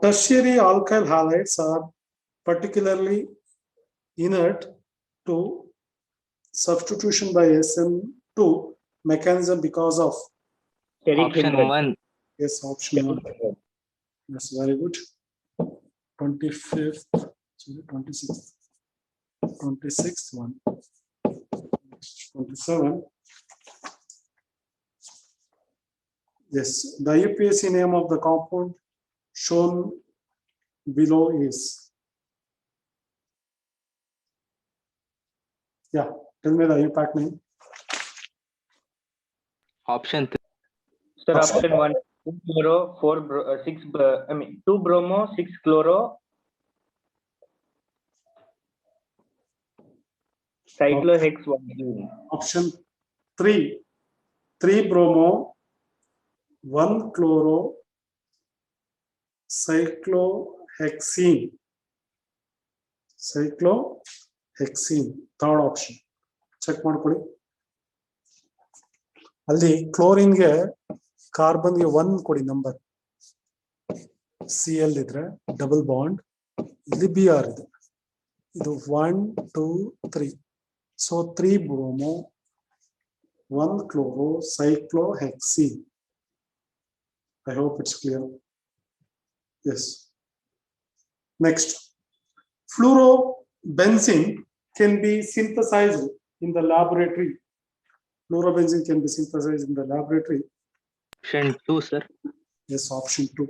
Speaker 2: Tertiary alkyl halides are particularly inert to substitution by SN2 mechanism because of
Speaker 3: Steric
Speaker 5: Option
Speaker 3: hindrance.
Speaker 5: 1.
Speaker 2: yes, option 1. Yes, very good. 25th, sorry, 26th, 26th one, 27. Yes, the IUPAC name of the compound shown below is. Yeah, tell me the IUPAC name.
Speaker 5: Option 3.
Speaker 3: Sir,
Speaker 2: Option?
Speaker 3: option 1, 2 chloro, 6, 2 bromo, 6 chloro, cyclohexene.
Speaker 2: Option 3, 3 bromo, 1 chloro, cyclohexene. Cyclohexene, third option. Check ಮಾಡ್ಕೊಳ್ಳಿ. ಅಲ್ಲಿ ಕ್ಲೋರಿನ್ಗೆ ಕಾರ್ಬನ್ಗೆ 1 ಕೊಡಿ number. Cl ಇದ್ರೆ double bond, ಇಲ್ಲಿ Br ಇದೆ. ಇದು 1 2 3. So 3 bromo, 1 chloro, cyclohexene. I hope it's clear. Yes. Next, fluorobenzene can be synthesized in the laboratory. Fluorobenzene can be synthesized in the laboratory.
Speaker 5: Option 2, sir.
Speaker 2: Yes, option 2.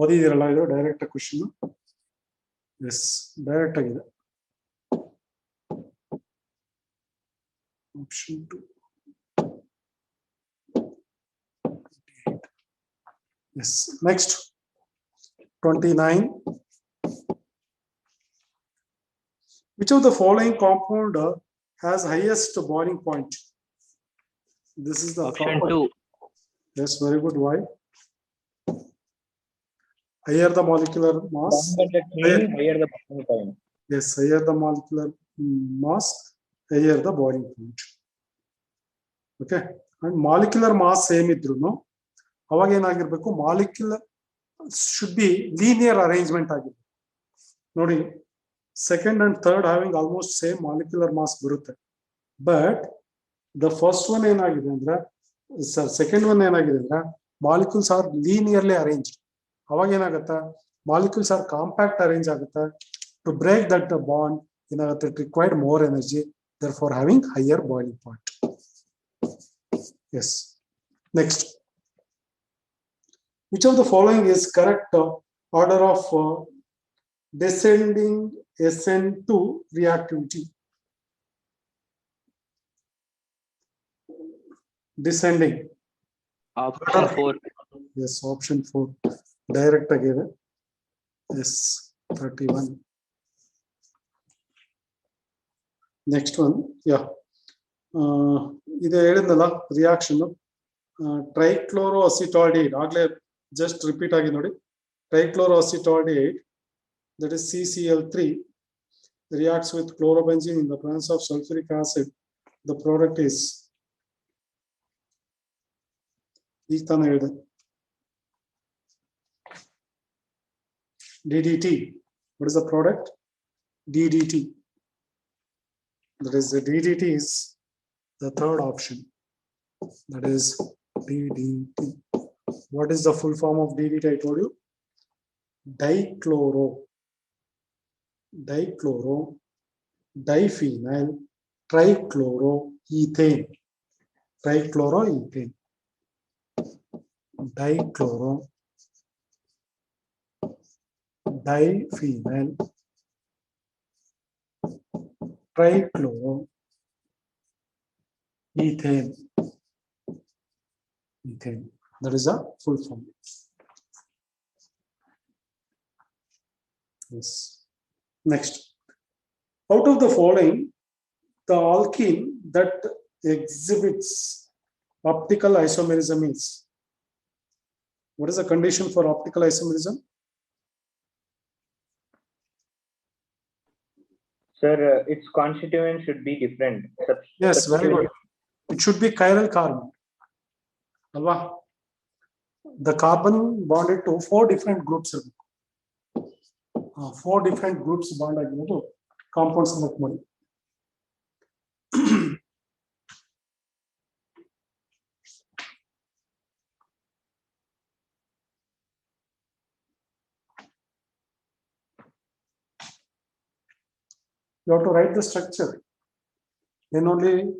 Speaker 2: ಓದಿದಿರಲ್ಲ ಇದು direct question. S, direct ಆಗಿದೆ. Option 2. Yes. Next, 29. Which of the following compound has highest boiling point? This is the
Speaker 5: Option
Speaker 2: compound.
Speaker 5: 2.
Speaker 2: Yes, very good. Why? Higher the molecular mass.
Speaker 3: Longer the chain, higher the boiling point.
Speaker 2: Yes, higher the molecular mass, higher the boiling point. Okay, and molecular mass same idruno ಅವಾಗ ಏನಾಗಿರ್ಬೇಕು, molecular should be linear arrangement ಆಗಿರ್ಬೇಕು. ನೋಡಿ, second and third having almost same molecular mass ಬರುತ್ತೆ. But the first one ಏನಾಗಿದೆ ಅಂದ್ರೆ, second one ಏನಾಗಿದೆ ಅಂದ್ರೆ, molecules are linearly arranged. ಅವಾಗ ಏನಾಗುತ್ತೆ, ಮಾಲಿಕ್ಯೂಲ್ಸ್ ಆರ್ ಕಾಂಪ್ಯಾಕ್ಟ್ ಅರೇಂಜ್ ಆಗುತ್ತೆ. ಟು ಬ್ರೇಕ್ ದಟ್ ಬಾಂಡ್ ಏನಾಗುತ್ತೆ, it required more energy, therefore having higher boiling point. Yes. Next, which of the following is correct order of descending SN2 reactivity? Descending.
Speaker 5: Option 4.
Speaker 2: Yes, option 4. Direct again. Yes, 31. Next one. Yeah. ಇದು ಹೇಳಿದ್ನಲ್ಲ reaction, ಟ್ರೈಕ್ಲೋರೋಅಸಿಟಾಲ್ಡಿಹೈಡ್. ಆಗ್ಲೇ just repeat again nodi. Trichloroacetaldehyde, that is CCl3, reacts with chlorobenzene in the presence of sulfuric acid. The product is DDT. What is the product? DDT. That is the DDT is the third option. That is DDT. What is the full form of DDT? I told you. Diphenyl trichloroethane. Trichloroethane. Diphenyl trichloroethane. That is a full form. Yes. Next, out of the following, the alkene that exhibits optical isomerism is. What is the condition for optical isomerism?
Speaker 3: Sir, its constituent should be different.
Speaker 2: Yes, very good. It should be chiral carbon. Alva? The carbon bonded to 4 different groups. 4 different groups bonded to compounds like money. You have to write the structure. Then only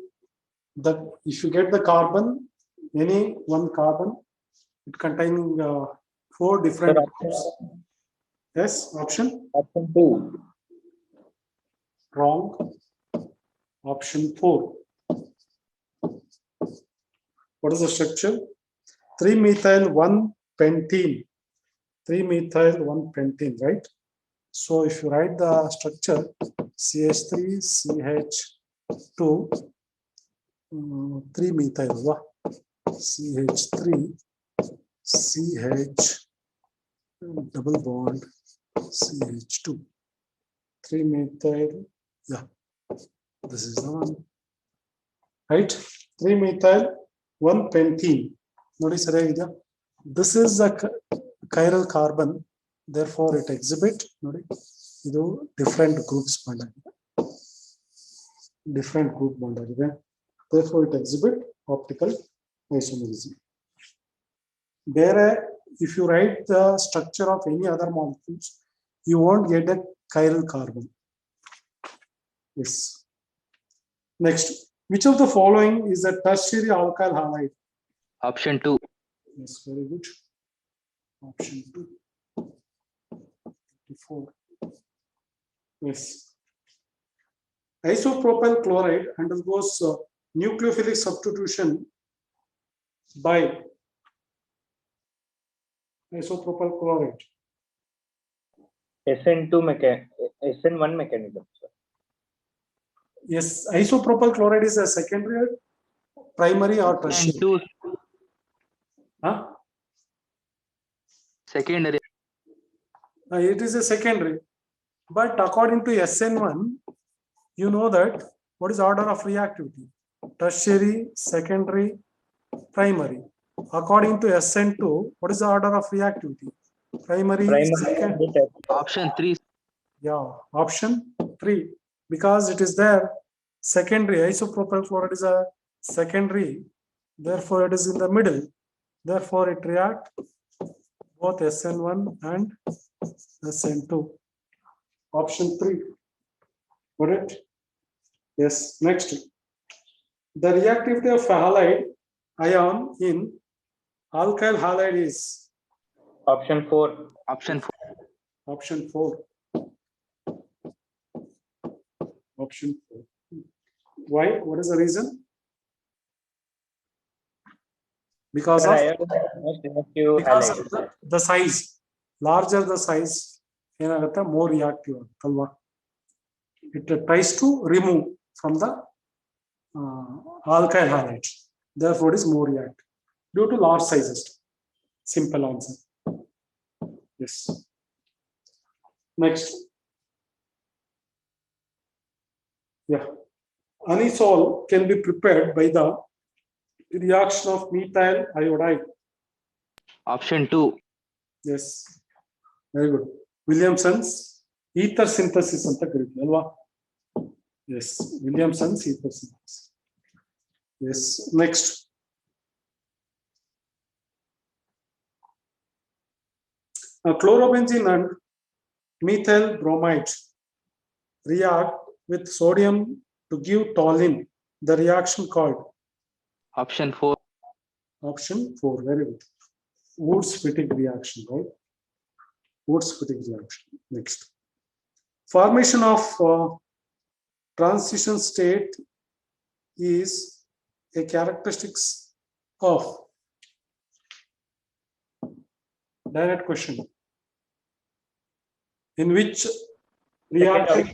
Speaker 2: if you get the carbon, any one carbon, it containing 4 different groups. Yes, option?
Speaker 3: Option 2.
Speaker 2: Wrong. Option 4. What is the structure? 3-methyl-1-pentene. 3-methyl-1-pentene, right? So if you write the structure CH3, CH2, 3-methyl, CH3, CH, double bond, CH2, 3-methyl, yeah, this is the one, right? 3-methyl-1-pentene. Notice, this is a chiral carbon, therefore it exhibit different groups different group bond, therefore it exhibit optical isomerism. Where if you write the structure of any other molecules, you won't get a chiral carbon. Yes. Next, which of the following is a tertiary alkyl halide?
Speaker 5: Option 2.
Speaker 2: Yes, very good. Option 2. 24. Yes. Isopropyl chloride undergoes nucleophilic substitution by isopropyl chloride.
Speaker 3: SN1 mechanism. Sir.
Speaker 2: Yes, isopropyl chloride is a secondary, primary, or tertiary?
Speaker 5: And 2.
Speaker 2: Huh?
Speaker 5: Secondary.
Speaker 2: It is a secondary, but according to SN1, you know that what is order of reactivity? Tertiary, secondary, primary. According to SN2, what is the order of reactivity? Primary, second.
Speaker 5: Option 3.
Speaker 2: Yeah, option 3, because it is there. Secondary, isopropyl chloride is a secondary, therefore it is in the middle. Therefore, it reacts both SN1 and SN2. Option 3. Correct? Yes. Next. The reactivity of halide ion in alkyl halide is?
Speaker 3: Option 4.
Speaker 5: Option 4.
Speaker 2: Option 4. Option 4. Why? What is the reason? Because of the size. Larger the size, more reactive. It tries to remove from the alkyl halide. Therefore, it is more reactive due to large sizes. Simple answer. Yes. Next. Yeah. Anisole can be prepared by the reaction of methyl iodide.
Speaker 5: Option 2.
Speaker 2: Yes. Very good. Williamson's ether synthesis anta karitತೀವಿ ಅಲ್ವಾ? Yes. Williamson's ether synthesis. Yes. Next. Chlorobenzene and methyl bromide react with sodium to give toluene. The reaction called?
Speaker 5: Option 4.
Speaker 2: Option 4. Very good. Wurtz-Fittig reaction, right? Wurtz-Fittig reaction. Next. Formation of transition state is a characteristics of? Direct question. In which reaction?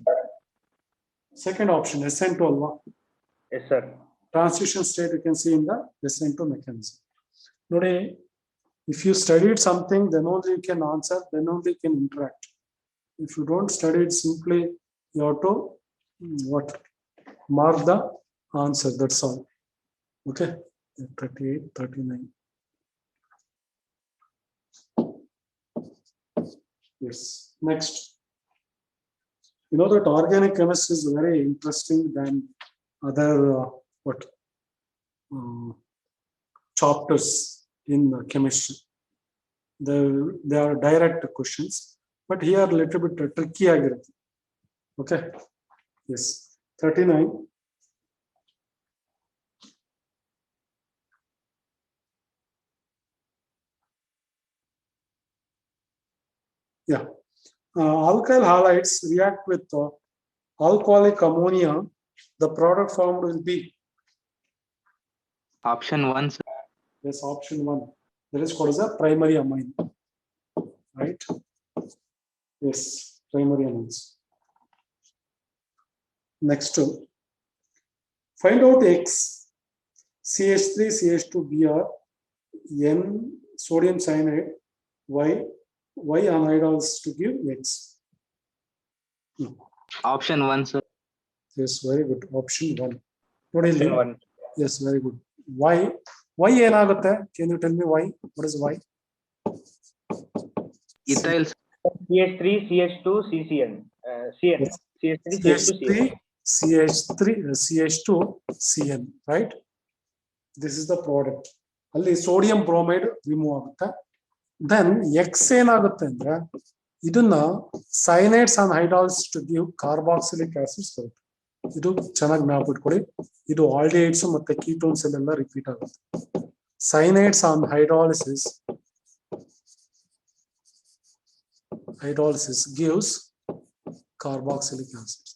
Speaker 2: Second option, SN2 alva.
Speaker 3: Yes, sir.
Speaker 2: Transition state you can see in the SN2 mechanism. Today, if you studied something, then only you can answer, then only you can interact. If you don't study it, simply you have to what? Mark the answer. That's all. Okay. 38, 39. Yes. Next. You know that organic chemistry is very interesting than other chapters in chemistry. They are direct questions, but here a little bit tricky ಆಗಿರುತ್ತೆ. Okay. Yes. 39. Yeah. Alkyl halides react with alcoholic ammonia. The product formed will be.
Speaker 5: Option 1, sir.
Speaker 2: Yes, option 1. That is called as a primary amine. Right? Yes, primary amines. Next, find out X, CH3, CH2Br, N sodium cyanide, Y anidols to give X.
Speaker 5: Option 1, sir.
Speaker 2: Yes, very good. Option 1. What is
Speaker 3: Option
Speaker 2: it?
Speaker 3: 1.
Speaker 2: Yes, very good. Why ಏನಾಗುತ್ತೆ? Can you tell me why? What is Y?
Speaker 5: Ethyl.
Speaker 3: CH3, CH2, CCN. CN.
Speaker 2: Yes.
Speaker 3: CH3, CH2,
Speaker 2: CH3, CH2, CN, right? This is the product. ಅಲ್ಲಿ sodium bromide remove ಆಗುತ್ತೆ. Then X ಏನಾಗುತ್ತೆ ಅಂದ್ರೆ ಇದನ್ನ cyanide anhydrols to give carboxylic acids ಬರುತ್ತೆ. ಇದು ಚೆನ್ನಾಗಿ ನೆನಪಿಟ್ಕೊಳ್ಳಿ. ಇದು aldehydes ಮತ್ತೆ ಕೀಟೋನ್ಸ್ ಅಲ್ಲೆಲ್ಲ ರಿಪೀಟ್ ಆಗುತ್ತೆ. Cyanides on hydrolysis gives carboxylic acids.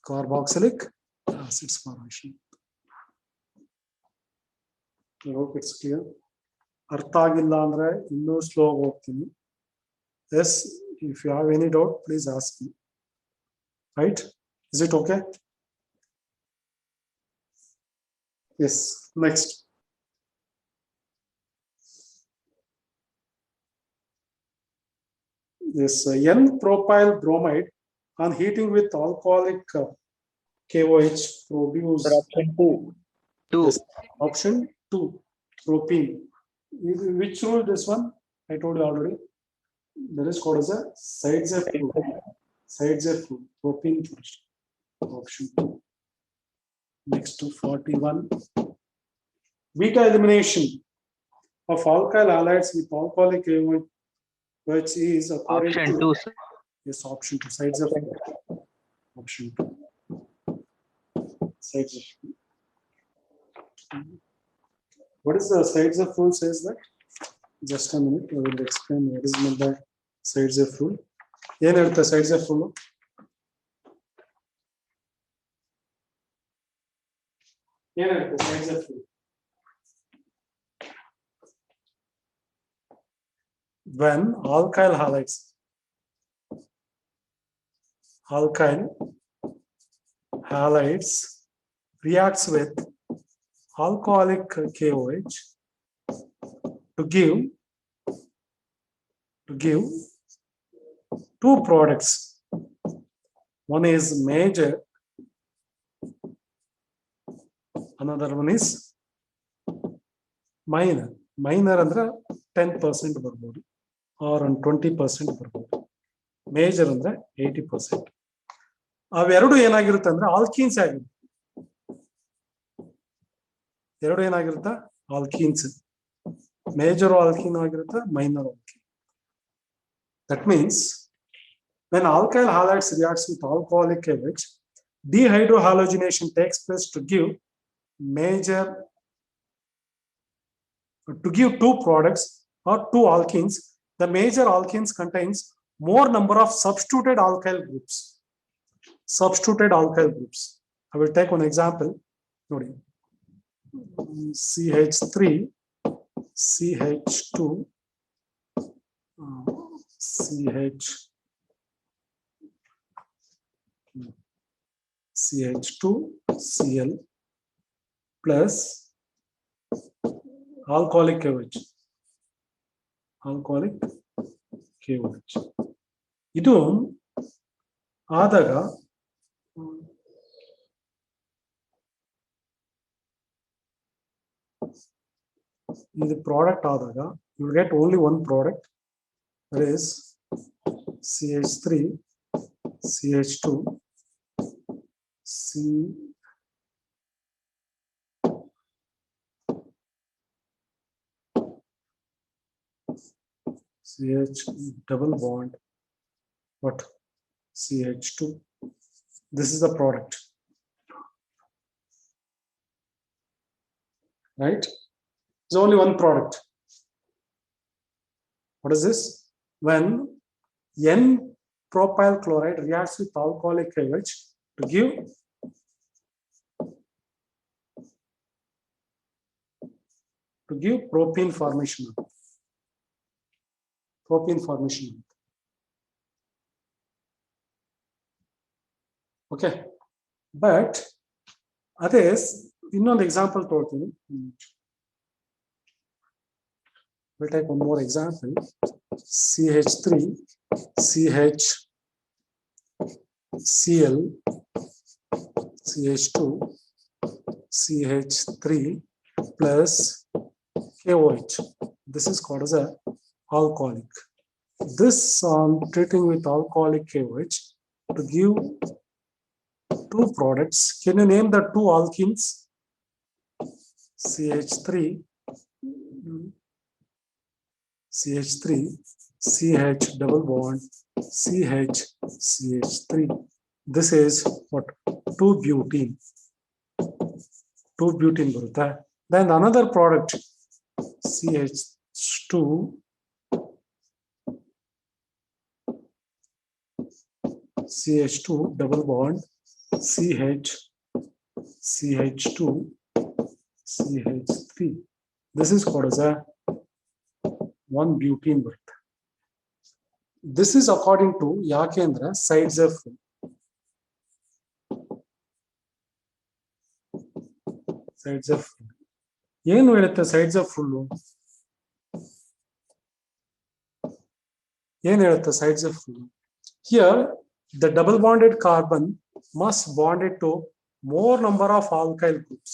Speaker 2: Carboxylic acids formation. I hope it's clear. ಅರ್ಥ ಆಗಿಲ್ಲ ಅಂದ್ರೆ ಇನ್ನೂ ಸ್ಲೋ ಹೋಗ್ತೀನಿ. Yes, if you have any doubt, please ask me. Right? Is it okay? Yes. Next. This N-propyl bromide on heating with alcoholic KOH produce.
Speaker 3: Option 2.
Speaker 5: 2.
Speaker 2: Yes. Option 2, propene. Which rule this one? I told you already. That is called as a Sides-F rule. Sides-F rule. Propene first. Option 2. Next to 41. Beta elimination of alkyl halides with alcoholic KOH, which is according
Speaker 5: Option
Speaker 2: to.
Speaker 5: 2, sir.
Speaker 2: Yes, option 2. Sides-F rule. Option 2. Sides-F. What is the Sides-F rule says that? Just a minute, I will explain what is meant by Sides-F rule. ಏನು ಹೇಳುತ್ತೆ Sides-F rule? ಏನು ಹೇಳುತ್ತೆ Sides-F rule? When alkyl halides reacts with alcoholic KOH to give two products. One is major, another one is minor. Minor ಅಂದ್ರೆ 10% ಬರ್ಬೋದು or 20% ಬರ್ಬೋದು. Major ಅಂದ್ರೆ 80%. ಅವೆರಡು ಏನಾಗಿರುತ್ತೆ ಅಂದ್ರೆ ಆಲ್ಕೀನ್ಸ್ ಆಗಿರುತ್ತೆ. ಎರಡು ಏನಾಗಿರುತ್ತೆ ಆಲ್ಕೀನ್ಸ್. ಮೇಜರ್ ಆಲ್ಕೀನ್ ಆಗಿರುತ್ತೆ, minor alkene. That means when alkyl halides reacts with alcoholic KOH, dehydrohalogenation takes place to give two products or two alkenes. The major alkenes contains more number of substituted alkyl groups. I will take one example. CH3, CH2, CH2Cl plus alcoholic KOH. ಇದು ಆದಾಗ the product ಆದಾಗ you get only one product, that is CH3 CH2 CH double bond, what, CH2. This is the product, right? There's only one product. What is this? When N-propyl chloride reacts with alcoholic KOH to give propene formation. Propene formation. Okay, but others, ಇನ್ನೊಂದು example ತೋರ್ತೀನಿ. We'll take one more example. CH3 CH Cl CH2 CH3 plus KOH. This is called as a alcoholic. This treating with alcoholic KOH to give two products. Can you name the two alkenes? CH3 CH double bond CH CH3. This is what, 2-butene. 2-butene ಬರುತ್ತೆ. Then another product CH2 double bond CH CH2 CH3. This is called as a 1-butene ಬರುತ್ತೆ. This is according to ಯಾಕೆಂದ್ರೆ sides of ಏನು ಹೇಳುತ್ತೆ sides of full? ಏನು ಹೇಳುತ್ತೆ sides of full? Here the double bonded carbon must bond it to more number of alkyl groups,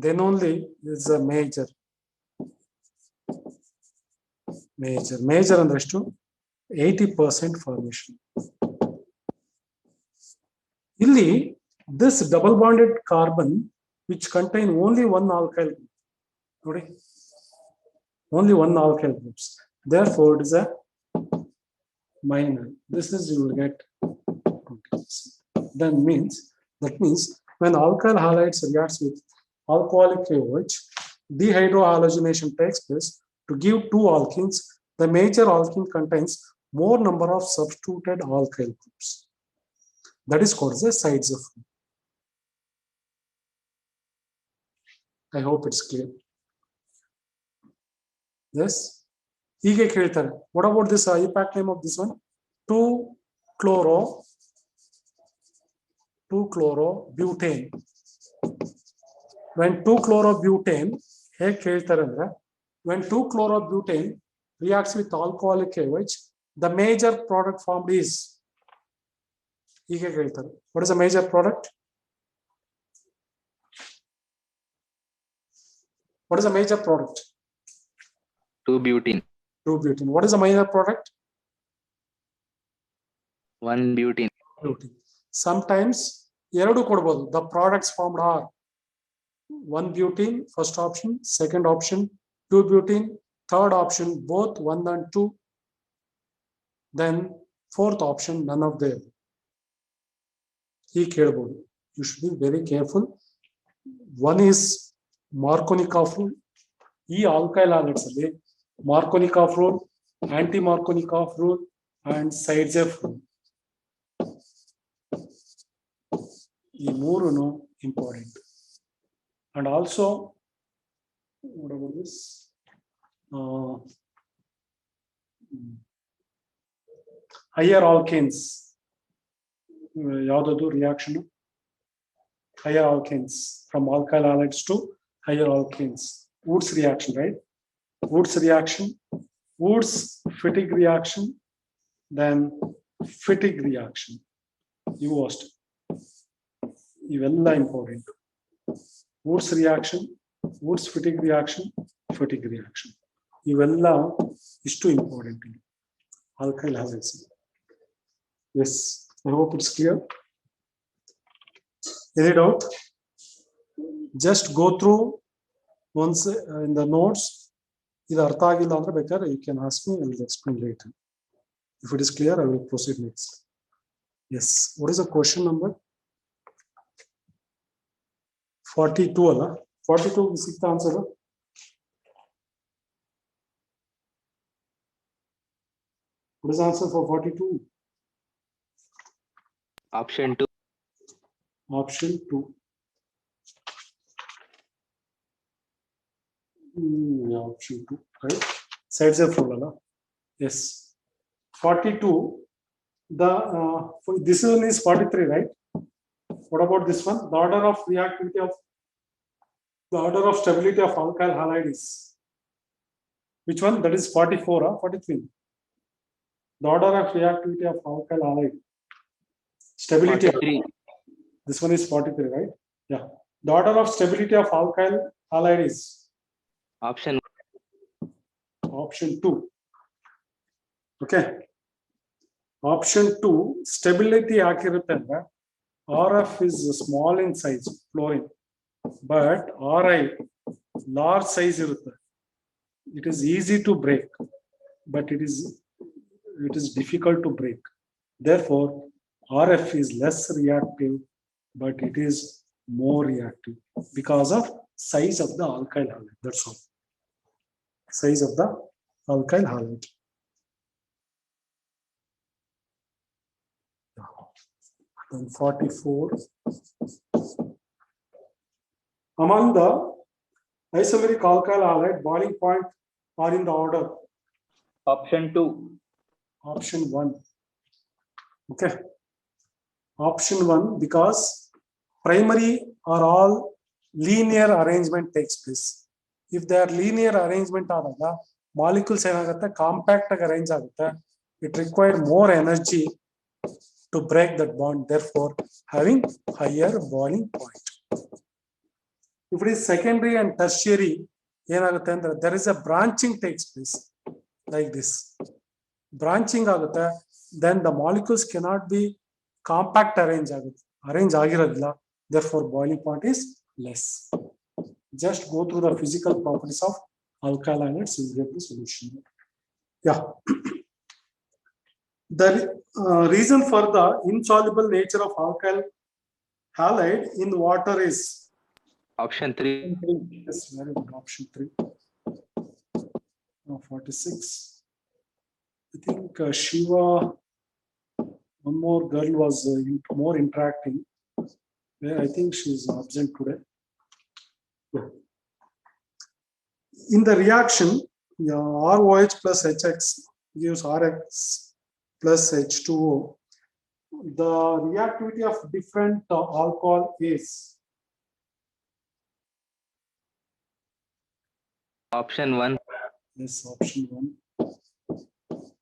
Speaker 2: then only is a major ಅಂದ್ರೆ ಎಷ್ಟು? 80% formation. Illi this double bonded carbon which contain only one alkyl group, nodi, only one alkyl groups, therefore it is a minor. This is, you will get 20%. That means when alkyl halides reacts with alcoholic KOH, dehydrohalogenation takes place to give two alkenes. The major alkene contains more number of substituted alkyl groups. That is called the sides of. I hope it's clear. Yes. ಹೀಗೆ ಕೇಳ್ತಾರೆ. What about this IUPAC name of this one? 2-chlorobutane. When 2-chlorobutane ಹೇಗೆ ಕೇಳ್ತಾರೆ ಅಂದ್ರೆ, when 2-chlorobutane reacts with alcoholic KOH, the major product formed is, ಹೀಗೆ ಕೇಳ್ತಾರೆ. What is the major product? What is the major product?
Speaker 5: 2-butene.
Speaker 2: 2-butene. What is the minor product?
Speaker 5: 1-butene.
Speaker 2: Sometimes ಎರಡು ಕೊಡಬಹುದು. The products formed are 1-butene, first option, second option 2-butene, third option both 1 and 2, then fourth option none of them. ಹೀಗೆ ಕೇಳಬಹುದು. You should be very careful. One is Markovnikov rule. ಈ alkyl halides ಅಲ್ಲಿ Markovnikov rule, anti-Markovnikov rule and Sidejev rule. ಈ ಮೂರುನು important. And also, what about this? Higher alkanes. ಯಾವ್ದದು reaction? Higher alkanes, from alkyl halides to higher alkanes. Woods reaction, right? Woods reaction, Woods Fittig reaction, then Fittig reaction. ಇವು ಅಷ್ಟೇ, ಇವೆಲ್ಲ important. Woods reaction, Woods fatigue reaction, ಇವೆಲ್ಲ ಇಷ್ಟು important alkyl halides. Yes, I hope it's clear. Any doubt? Just go through once in the notes. ಇದು ಅರ್ಥ ಆಗಿಲ್ಲ ಅಂದ್ರೆ ಬೇಕಾದ್ರೆ you can ask me, I will explain later. If it is clear, I will proceed next. Yes, what is the question number? 42 ಅಲ್ಲ, 42 ಸಿಕ್ತಾ answer? What is the answer for 42?
Speaker 5: Option 2.
Speaker 2: Option 2. Yeah, option 2, right? Sides are full, Allah. Yes. 42. This one is 43, right? What about this one? The order of reactivity of stability of alkyl halide is which one? That is 44 or 43? The order of reactivity of alkyl halide stability.
Speaker 5: 43.
Speaker 2: This one is 43, right? Yeah. The order of stability of alkyl halide is
Speaker 5: Option
Speaker 2: option 2. Okay. Option 2, stability ಆಗಿರುತ್ತೆ ಅಂದ್ರೆ RF is small in size, fluorine, but RI large size ಇರುತ್ತೆ. It is easy to break, but it is difficult to break. Therefore, RF is less reactive, but it is more reactive because of size of the alkyl halide. That's all. Size of the alkyl halide. And 44. Among the isomeric alkyl halide, boiling point are in the order.
Speaker 3: Option 2.
Speaker 2: Option 1. Okay. Option 1, because primary are all linear arrangement takes place. If they are linear arrangement ಆದಾಗ molecules ಏನಾಗುತ್ತೆ, compact ಆಗಿ arrange ಆಗುತ್ತೆ. It require more energy to break that bond, therefore having higher boiling point. If it is secondary and tertiary, ಏನಾಗುತ್ತೆ ಅಂದ್ರೆ there is a branching takes place like this. Branching ಆಗುತ್ತೆ, then the molecules cannot be compact arrange ಆಗಿರೋದಿಲ್ಲ, therefore boiling point is less. Just go through the physical properties of alkyl halides, you will get the solution. Yeah. The reason for the insoluble nature of alkyl halide in water is
Speaker 5: Option 3.
Speaker 2: yes, very good. Option 3. 46. I think Shiva, one more girl was more interacting. I think she is absent today. Yeah. In the reaction, ROH plus HX gives RX plus H2O. The reactivity of different alcohol is
Speaker 5: Option 1.
Speaker 2: yes, option 1.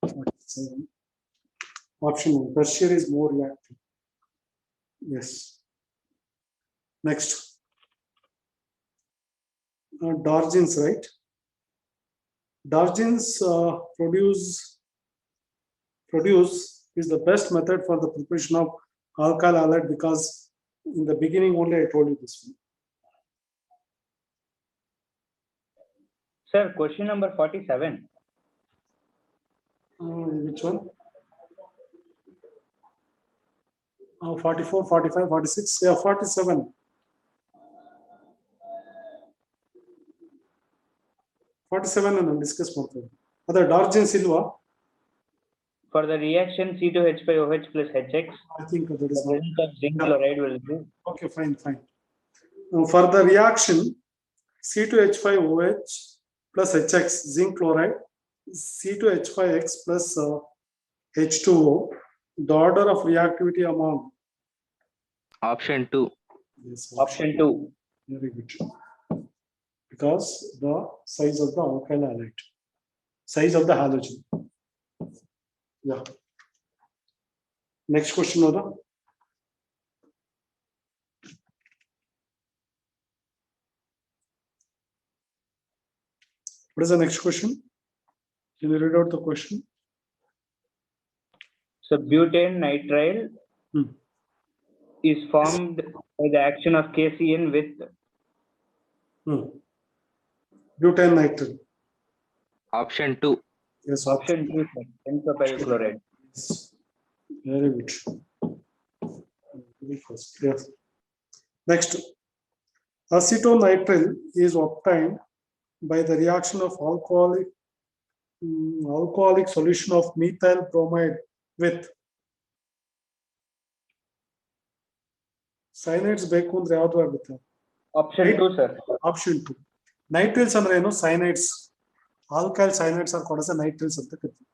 Speaker 2: 47. Option 1. Tertiary is more reactive. Yes. Next. Dargins, right? Dargins produce is the best method for the preparation of alkyl halide, because in the beginning only I told you this one.
Speaker 3: Sir, question number 47.
Speaker 2: Which one? 44, 45, 46. Yeah, 47. 47 and discuss more. Other Dargins ilva?
Speaker 3: For the reaction C2H5OH plus HX,
Speaker 2: I think that is
Speaker 3: the presence of zinc chloride will be.
Speaker 2: okay. Fine. For the reaction C2H5OH plus HX, zinc chloride, C2H5X plus H2O, the order of reactivity among
Speaker 5: Option 2.
Speaker 2: yes,
Speaker 3: Option 2.
Speaker 2: very good. Because the size of the alkyl halide, size of the halogen. Yeah. Next question, Oda. What is the next question? Can you read out the question?
Speaker 3: So butane nitrile
Speaker 2: Hmm.
Speaker 3: is formed by the action of KCN with
Speaker 2: Butane nitrile.
Speaker 5: Option 2.
Speaker 2: Yes,
Speaker 3: option 2, sir, N-propyl chloride.
Speaker 2: Yes. Very good. Yes. Next, acetonitrile is obtained by the reaction of alcoholic solution of methyl bromide with cyanide ಬೇಕು ಅಂದ್ರೆ ಯಾವುದು ಆಗುತ್ತೆ?
Speaker 3: Option 2, sir.
Speaker 2: Option 2. Nitriles ಅಂದ್ರೆ ಏನು? Cyanides. Alkyl cyanides are called as nitriles ಅಂತ ಕರೀತೀವಿ.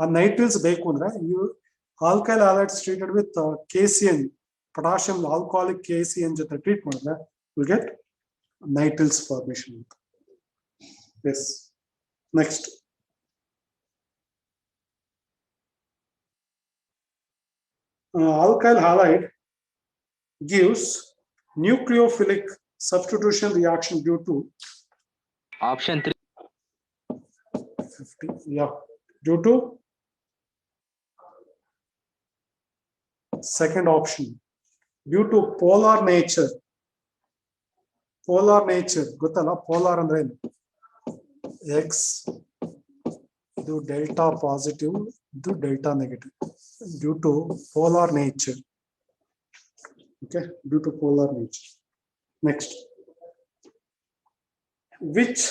Speaker 2: ಆ nitriles ಬೇಕು ಅಂದ್ರೆ alkyl halides treated with KCN, potassium alcoholic KCN ಜೊತೆ ಟ್ರೀಟ್ ಮಾಡಿದ್ರೆ will get nitriles formation. Yes. Next. Alkyl halide gives nucleophilic substitution reaction due to
Speaker 5: Option 3.
Speaker 2: 50, yeah, due to second option, due to polar nature. Polar nature, ಗೊತ್ತಲ್ಲ polar ಅಂದ್ರೆ ಏನು? X ಇದು delta positive, ಇದು delta negative, due to polar nature. Okay, due to polar nature. Next, which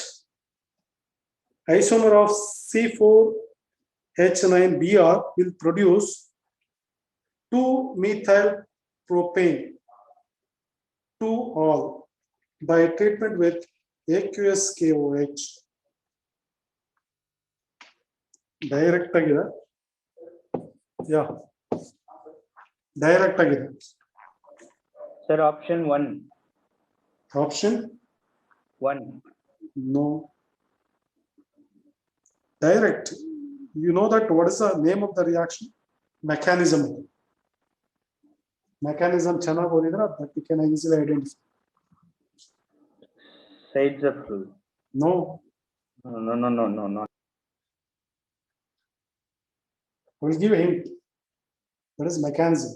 Speaker 2: isomer of C4H9Br will produce 2-methyl propane 2-all by treatment with aqueous KOH? Direct agida? Yeah, direct agida.
Speaker 3: Sir, option 1.
Speaker 2: Option?
Speaker 3: 1.
Speaker 2: No. Direct. You know that what is the name of the reaction? Mechanism. Mechanism ಚೆನ್ನಾಗಿ ಓದಿದ್ರೆ that you can easily identify.
Speaker 3: Sides of fluid.
Speaker 2: No.
Speaker 3: No.
Speaker 2: I will give a hint. What is mechanism?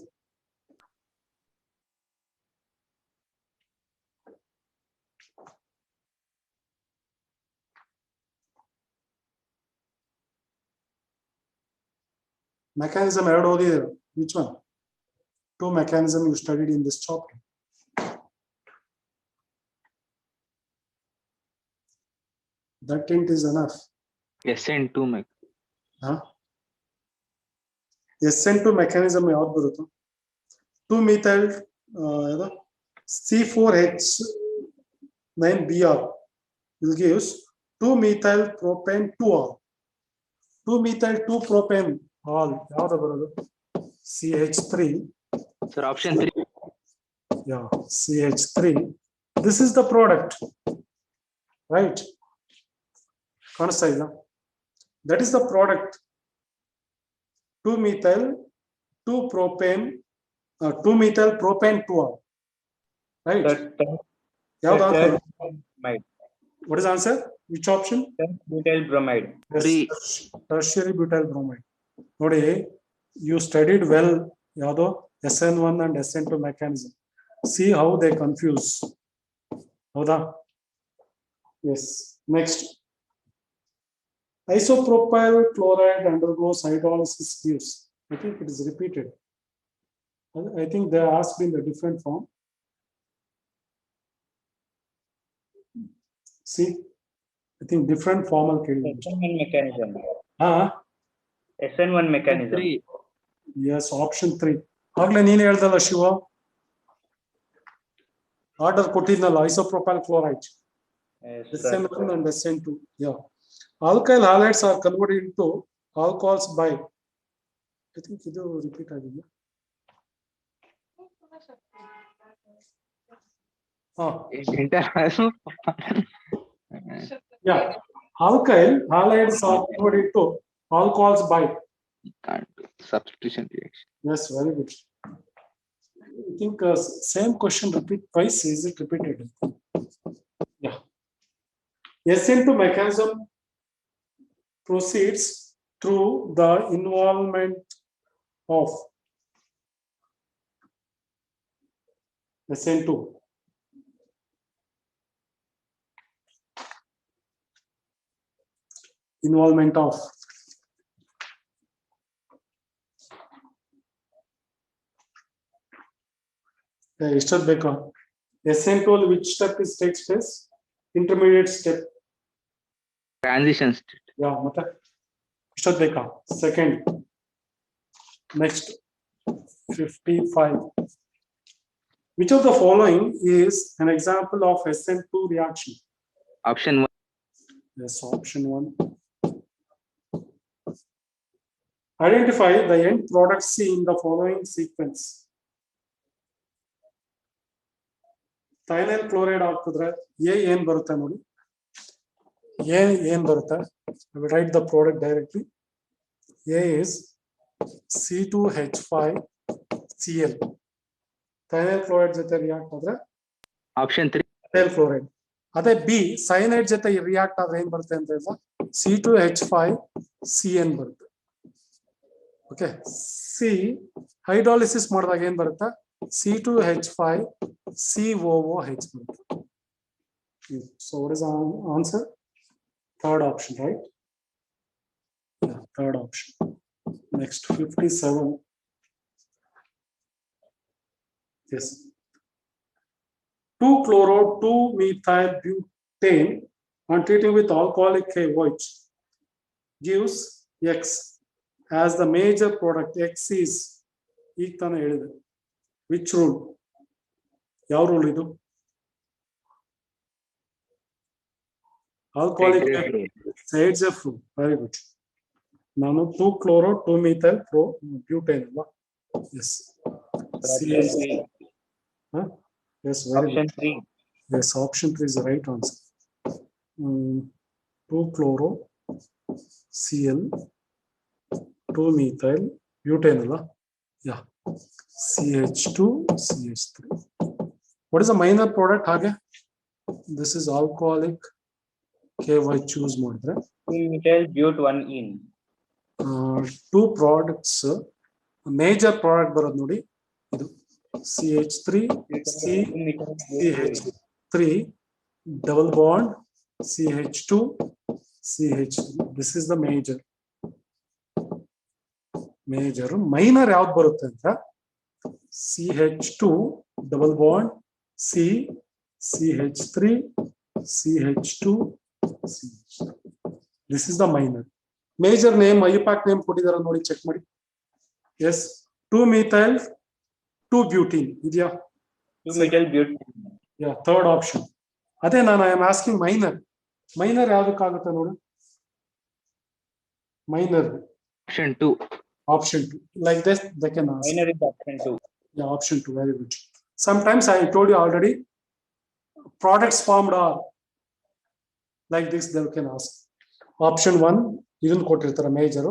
Speaker 2: Mechanism ಎರಡು ಓದಿದ್ದೀರಾ? Which one? 2 mechanism you studied in this chapter. That hint is enough.
Speaker 5: SN2 mech.
Speaker 2: Huh? SN2 mechanism ಯಾವ್ದು ಬರುತ್ತೆ? 2-methyl C4H9Br will gives 2-methyl propane 2-all. 2-methyl 2-propane all ಯಾವ್ದು ಬರೋದು? CH3.
Speaker 5: Sir, option 3.
Speaker 2: Yeah, CH3. This is the product, right? ಕಾಣಿಸ್ತಾ ಇಲ್ಲ? That is the product. 2-methyl 2-propane 2-methyl propane 2-all, right? ಯಾವ್ದು answer? What is the answer? Which option?
Speaker 3: Butyl bromide.
Speaker 2: Yes,
Speaker 5: 3.
Speaker 2: tertiary butyl bromide. ನೋಡಿ, you studied well ಯಾವ್ದು SN1 and SN2 mechanism. See how they confuse. ಹೌದಾ? Yes. Next. Isopropyl chloride undergoes hydrolysis gives. I think it is repeated. I think they are asked in a different form. See, I think different formal cases.
Speaker 3: SN1 mechanism. SN1 mechanism.
Speaker 5: 3.
Speaker 2: Yes, option 3. ಆಗ್ಲೇ ನೀನು ಹೇಳ್ದಲ್ಲ Shiva, order ಕೊಟ್ಟಿದ್ನಲ್ಲ isopropyl chloride.
Speaker 3: Yes,
Speaker 2: SN1 and SN2. Yeah. Alkyl halides are converted into alcohols by, I think ಇದು repeat ಆಗಿದೆ. Yeah. Alkyl halides are converted into alcohols by.
Speaker 5: Can't do substitution reaction.
Speaker 2: Yes, very good. I think same question repeat twice. Is it repeated? Yeah. SN2 mechanism proceeds through the involvement of SN2. Involvement of ಎಷ್ಟೊತ್ತು ಬೇಕು SN2 ಅಲ್ಲಿ which step is takes place? Intermediate step.
Speaker 5: Transition state.
Speaker 2: Yeah, ಮತ್ತೆ ಎಷ್ಟೊತ್ತು ಬೇಕಾ? Second. Next 55. Which of the following is an example of SN2 reaction?
Speaker 5: Option 1.
Speaker 2: Yes, option 1. Identify the end product C in the following sequence. Thionyl chloride ಹಾಕಿದ್ರೆ A ಏನ್ ಬರುತ್ತೆ ನೋಡಿ. A ಏನ್ ಬರುತ್ತೆ? I will write the product directly. A is C2H5Cl. Thionyl chloride ಜೊತೆ react ಆದ್ರೆ
Speaker 5: Option 3.
Speaker 2: ethyl chloride. ಅದೇ B cyanide ಜೊತೆ ರಿಯಾಕ್ಟ್ ಆದ್ರೆ ಏನ್ ಬರುತ್ತೆ ಅಂತ ಹೇಳಿದ್ರೆ C2H5Cn ಬರುತ್ತೆ. ಓಕೆ, ಸಿ ಹೈಡ್ರಾಲಿಸಿಸ್ ಮಾಡಿದಾಗ ಏನ್ ಬರುತ್ತೆ C2H5COOH ಬರುತ್ತೆ. So what is our answer? Third option, right? Yeah, third option. Next 57. Yes. 2-chloro-2-methyl-butane on treating with alcoholic KOH gives X as the major product. X is ಈಗ ತಾನೇ ಹೇಳಿದೆ. Which rule? ಯಾವ rule ಇದು? Alcoholic Zaitsev rule. Very good. ನಾನು 2-chloro-2-methyl-butane ಅಲ್ವಾ? Yes.
Speaker 3: Option 3.
Speaker 2: Huh? Yes, very
Speaker 3: Option
Speaker 2: good.
Speaker 3: 3.
Speaker 2: Yes, option 3 is the right answer. 2-chloro-Cl 2-methyl-butane ಅಲ್ಲ? Yeah. CH2 CH3. What is the minor product ಹಾಗೆ? This is alcoholic KY choose ಮಾಡಿದ್ರೆ
Speaker 3: 2-methyl-but-1-ene.
Speaker 2: Two products major product ಬರೋದು ನೋಡಿ ಇದು CH3 CH3 double bond CH2 CH3. This is the major. Minor ಯಾವ್ದು ಬರುತ್ತೆ ಅಂತ CH2 double bond C CH3 CH2 CH3. This is the minor. Major name IUPAC name ಕೊಟ್ಟಿದ್ದಾರೆ ನೋಡಿ check ಮಾಡಿ. Yes, 2-methyl-2-butene ಇದೆಯಾ?
Speaker 3: 2-methyl-butane.
Speaker 2: Yeah, third option. ಅದೇ ನಾನು I am asking minor ಯಾವ್ದಕ್ಕಾಗುತ್ತೆ ನೋಡಿ. Minor
Speaker 5: Option 2.
Speaker 2: option 2 like this they can ask.
Speaker 3: Minor is option 2.
Speaker 2: Yeah, option 2, very good. Sometimes I told you already, products formed are like this, they can ask. Option 1 ಇದನ್ನ ಕೊಟ್ಟಿರ್ತಾರೆ major,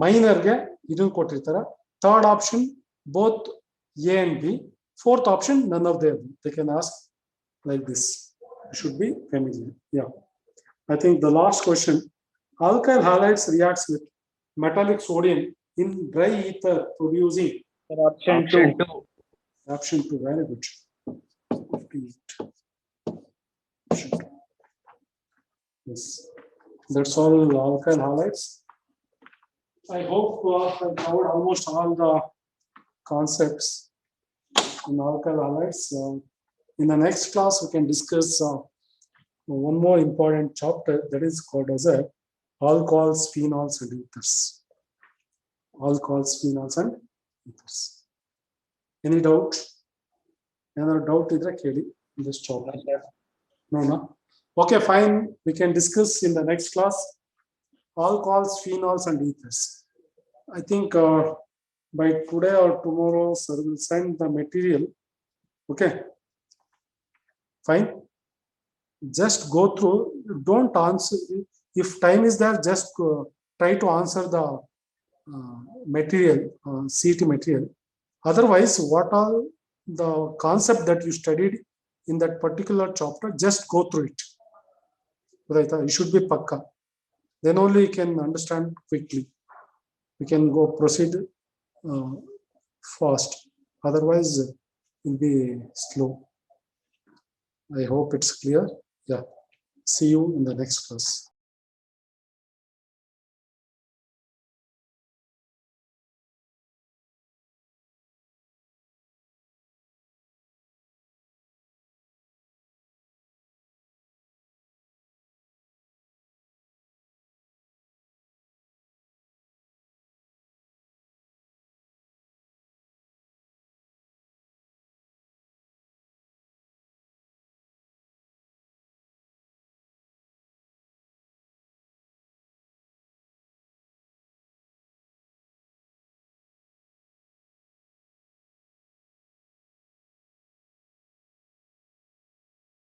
Speaker 2: ಮೈನರ್ಗೆ ಇದನ್ನ ಕೊಟ್ಟಿರ್ತಾರೆ. Third option both A and B. Fourth option none of them. They can ask like this. Should be familiar. Yeah, I think the last question. Alkyl halides reacts with metallic sodium in dry ether producing.
Speaker 3: Option 2.
Speaker 2: Option 2, very good. 58. Option 2. Yes, that's all alkyl halides. I hope I covered almost all the concepts in alkyl halides. In the next class, we can discuss one more important chapter that is called as alcohols, phenols, and ethers. Alcohols, phenols, and ethers. Any doubt? Another doubt idre keli in this chapter? No. Okay, fine. We can discuss in the next class alcohols, phenols, and ethers. I think by today or tomorrow, sir will send the material. Okay, fine. Just go through. Don't answer. If time is there, just try to answer the material, CT material. Otherwise, what are the concept that you studied in that particular chapter, just go through it. Right? You should be pakka. Then only you can understand quickly. We can go proceed fast. Otherwise, it will be slow. I hope it's clear. Yeah. See you in the next class.